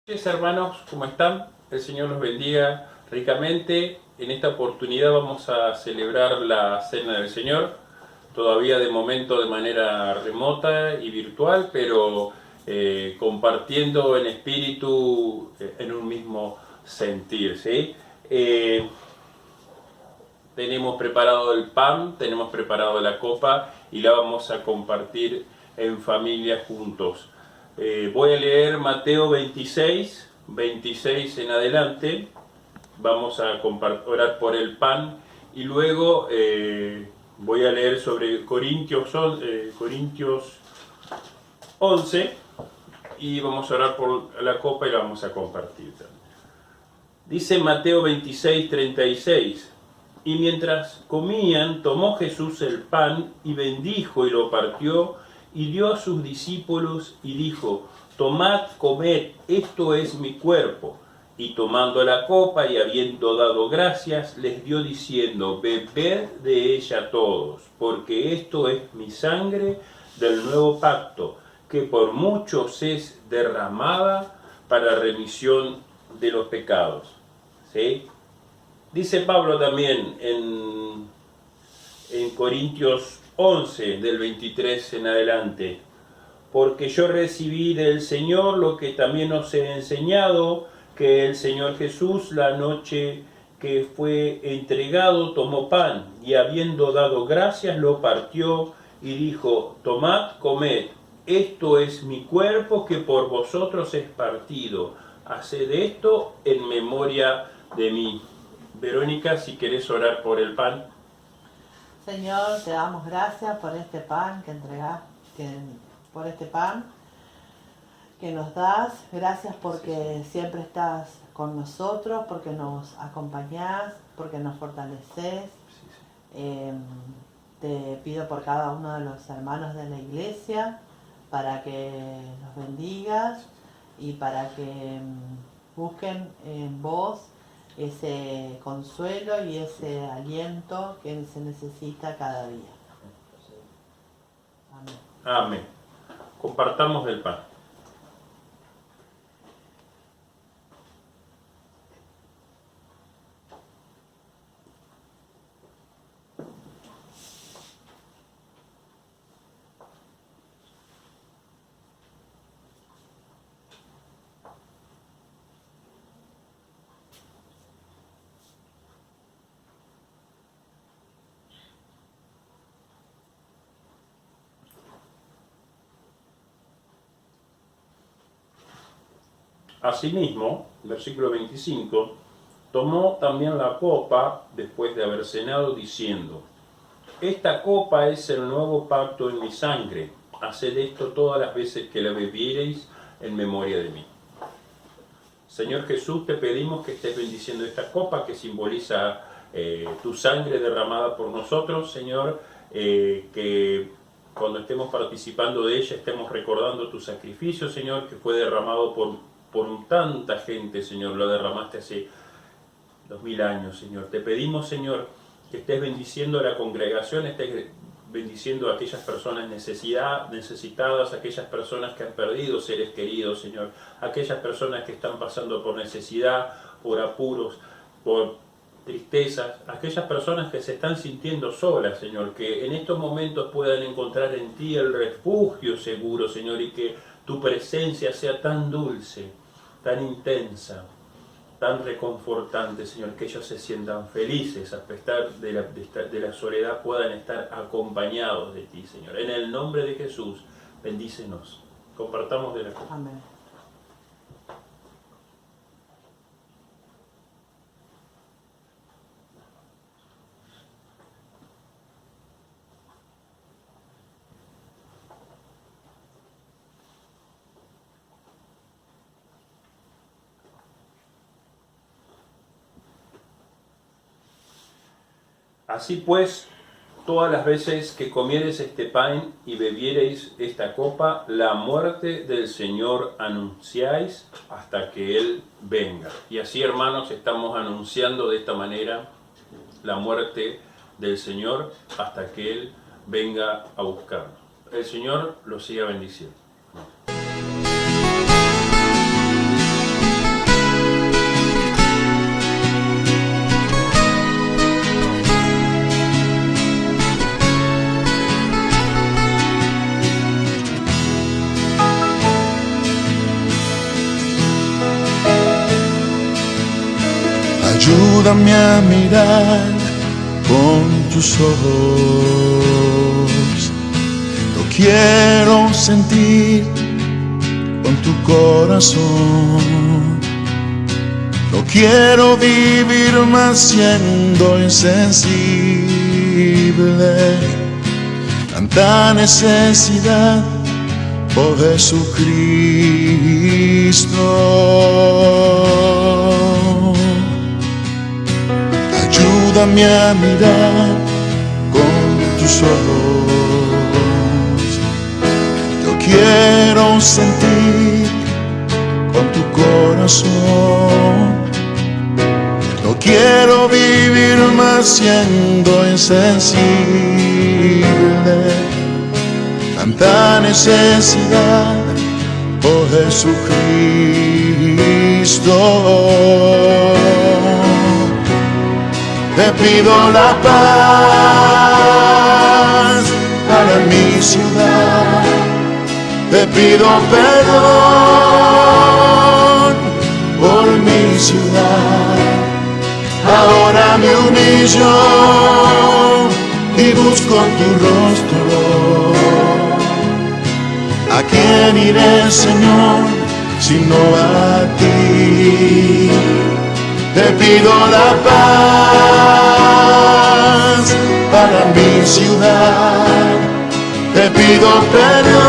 Hermanos, ¿cómo están? El Señor los bendiga ricamente. En esta oportunidad vamos a celebrar la Cena del Señor. Todavía de momento de manera remota y virtual, pero compartiendo en espíritu en un mismo sentir, ¿sí? Tenemos preparado el pan, tenemos preparado la copa y la vamos a compartir en familia juntos. Voy a leer Mateo 26 en adelante. vamos a orar por el pan y luego voy a leer sobre Corintios 11 y vamos a orar por la copa y la vamos a compartir también. Dice Mateo 26, 36, y mientras comían, tomó Jesús el pan y bendijo y lo partió y dio a sus discípulos y dijo: tomad, comed, esto es mi cuerpo. Y tomando la copa y habiendo dado gracias, les dio diciendo: bebed de ella todos, porque esto es mi sangre del nuevo pacto, que por muchos es derramada para remisión de los pecados. ¿Sí? Dice Pablo también en Corintios 11, del 23 en adelante: porque yo recibí del Señor lo que también os he enseñado, que el Señor Jesús, la noche que fue entregado, tomó pan, y habiendo dado gracias, lo partió, y dijo: tomad, comed, esto es mi cuerpo que por vosotros es partido. Haced esto en memoria de mí. Verónica, si querés orar por el pan. Señor, te damos gracias por este pan que entregás, por este pan que nos das. Gracias porque siempre estás con nosotros, porque nos acompañás, porque nos fortaleces. Te pido por cada uno de los hermanos de la iglesia para que los bendigas y para que busquen en vos ese consuelo y ese aliento que se necesita cada día. Amén. Amén. Compartamos el pan. Asimismo, versículo 25, tomó también la copa después de haber cenado, diciendo: esta copa es el nuevo pacto en mi sangre. Haced esto todas las veces que la bebiereis en memoria de mí. Señor Jesús, te pedimos que estés bendiciendo esta copa que simboliza tu sangre derramada por nosotros, Señor, que cuando estemos participando de ella estemos recordando tu sacrificio, Señor, que fue derramado por tanta gente, Señor, lo derramaste hace 2000 años, Señor. Te pedimos, Señor, que estés bendiciendo a la congregación, estés bendiciendo a aquellas personas necesitadas, aquellas personas que han perdido seres queridos, Señor, aquellas personas que están pasando por necesidad, por apuros, por tristezas, aquellas personas que se están sintiendo solas, Señor, que en estos momentos puedan encontrar en ti el refugio seguro, Señor, y que tu presencia sea tan dulce, tan intensa, tan reconfortante, Señor, que ellos se sientan felices, a pesar de la soledad, puedan estar acompañados de ti, Señor. En el nombre de Jesús, bendícenos. Compartamos de la copa. Amén. Así pues, todas las veces que comiereis este pan y bebiereis esta copa, la muerte del Señor anunciáis hasta que Él venga. Y así, hermanos, estamos anunciando de esta manera la muerte del Señor hasta que Él venga a buscarnos. El Señor los siga bendiciendo. Ayúdame a mirar con tus ojos, lo quiero sentir con tu corazón. No quiero vivir más siendo insensible. Tanta necesidad, oh Jesucristo. Ayúdame a mirar con tus ojos. Yo quiero sentir con tu corazón. No quiero vivir más siendo insensible. Tanta necesidad, oh Jesucristo. Te pido la paz para mi ciudad. Te pido perdón por mi ciudad. Ahora me humillo y busco tu rostro. ¿A quién iré, Señor, sino a ti? Te pido la paz para mi ciudad. Te pido perdón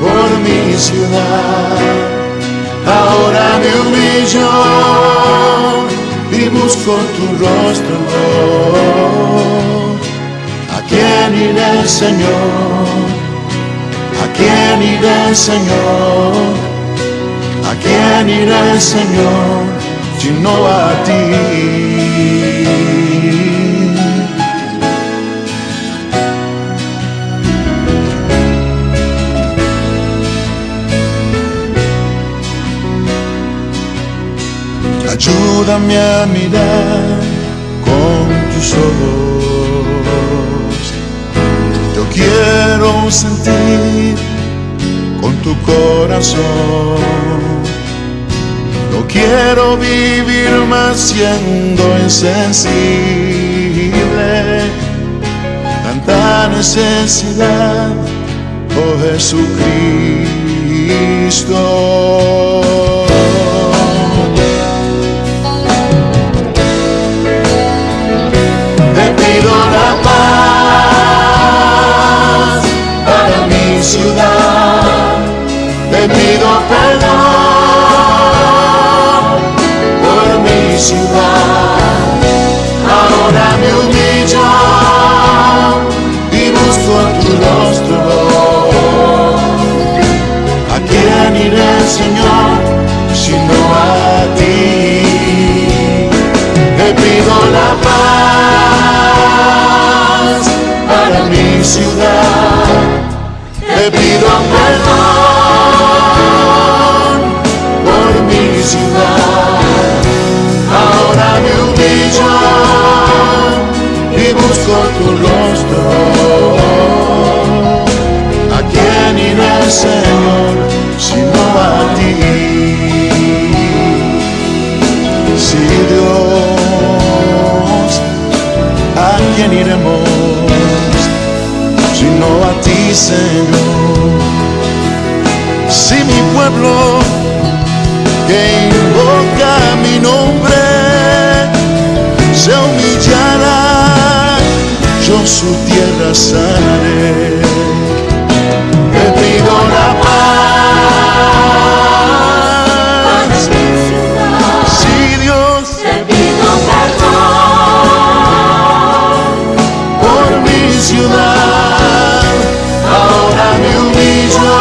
por mi ciudad. Ahora me humillo y busco tu rostro. ¿A quién iré, Señor? ¿A quién iré, Señor? ¿A quién iré, Señor, sino a ti? Ayúdame a mirar con tus ojos. Yo quiero sentir con tu corazón. No quiero vivir más siendo insensible. Tanta necesidad, oh Jesucristo. Te pido la paz para mi ciudad. Te pido perdón por mi ciudad. Ahora me humillo y busco tu rostro. ¿A quién iré, Señor, sino a ti? Te pido la paz para mi ciudad. Te pido perdón por mi ciudad. Ahora me humillo y busco tu rostro. ¿A quién iré, Señor, sino a ti? Sí, Dios, ¿a quién iremos sino a ti, Señor? Si mi pueblo que invoca mi nombre se humillara, yo su tierra sanaré. Te pido la paz, sí, Dios, te pido perdón por mi ciudad. Ahora me humillo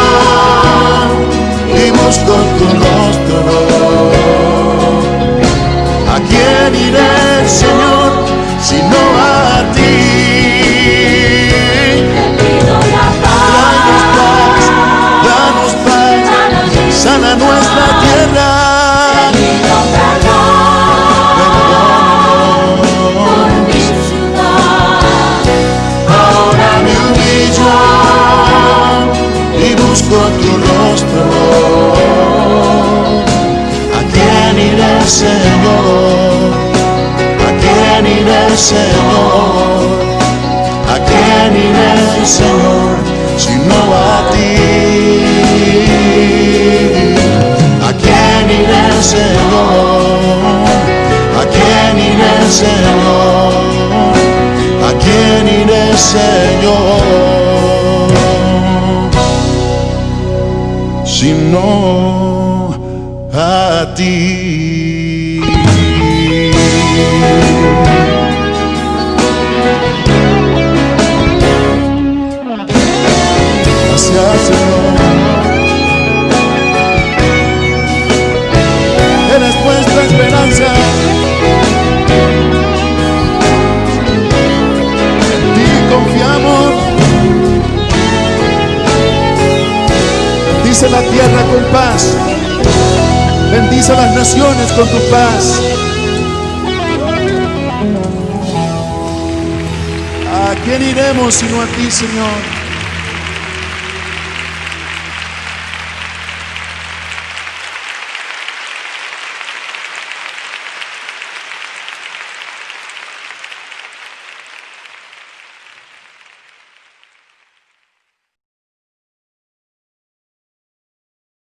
y busco tu rostro. ¿A quién iré, Señor, sino a ti? Te pido la paz, danos paz, sana nuestra tierra. Te pido perdón por mi ciudad. Ahora me humillo y busco tu rostro. ¿A quién iré, Señor? ¿A quién iré, Señor? ¿A quién iré, Señor, sino a ti? ¿A quién iré? Señor, sino a ti. Gracias, Señor. Eres nuestra esperanza. En ti confiamos. Bendice la tierra con paz. Bendice las naciones con tu paz. ¿A quién iremos sino a ti, Señor?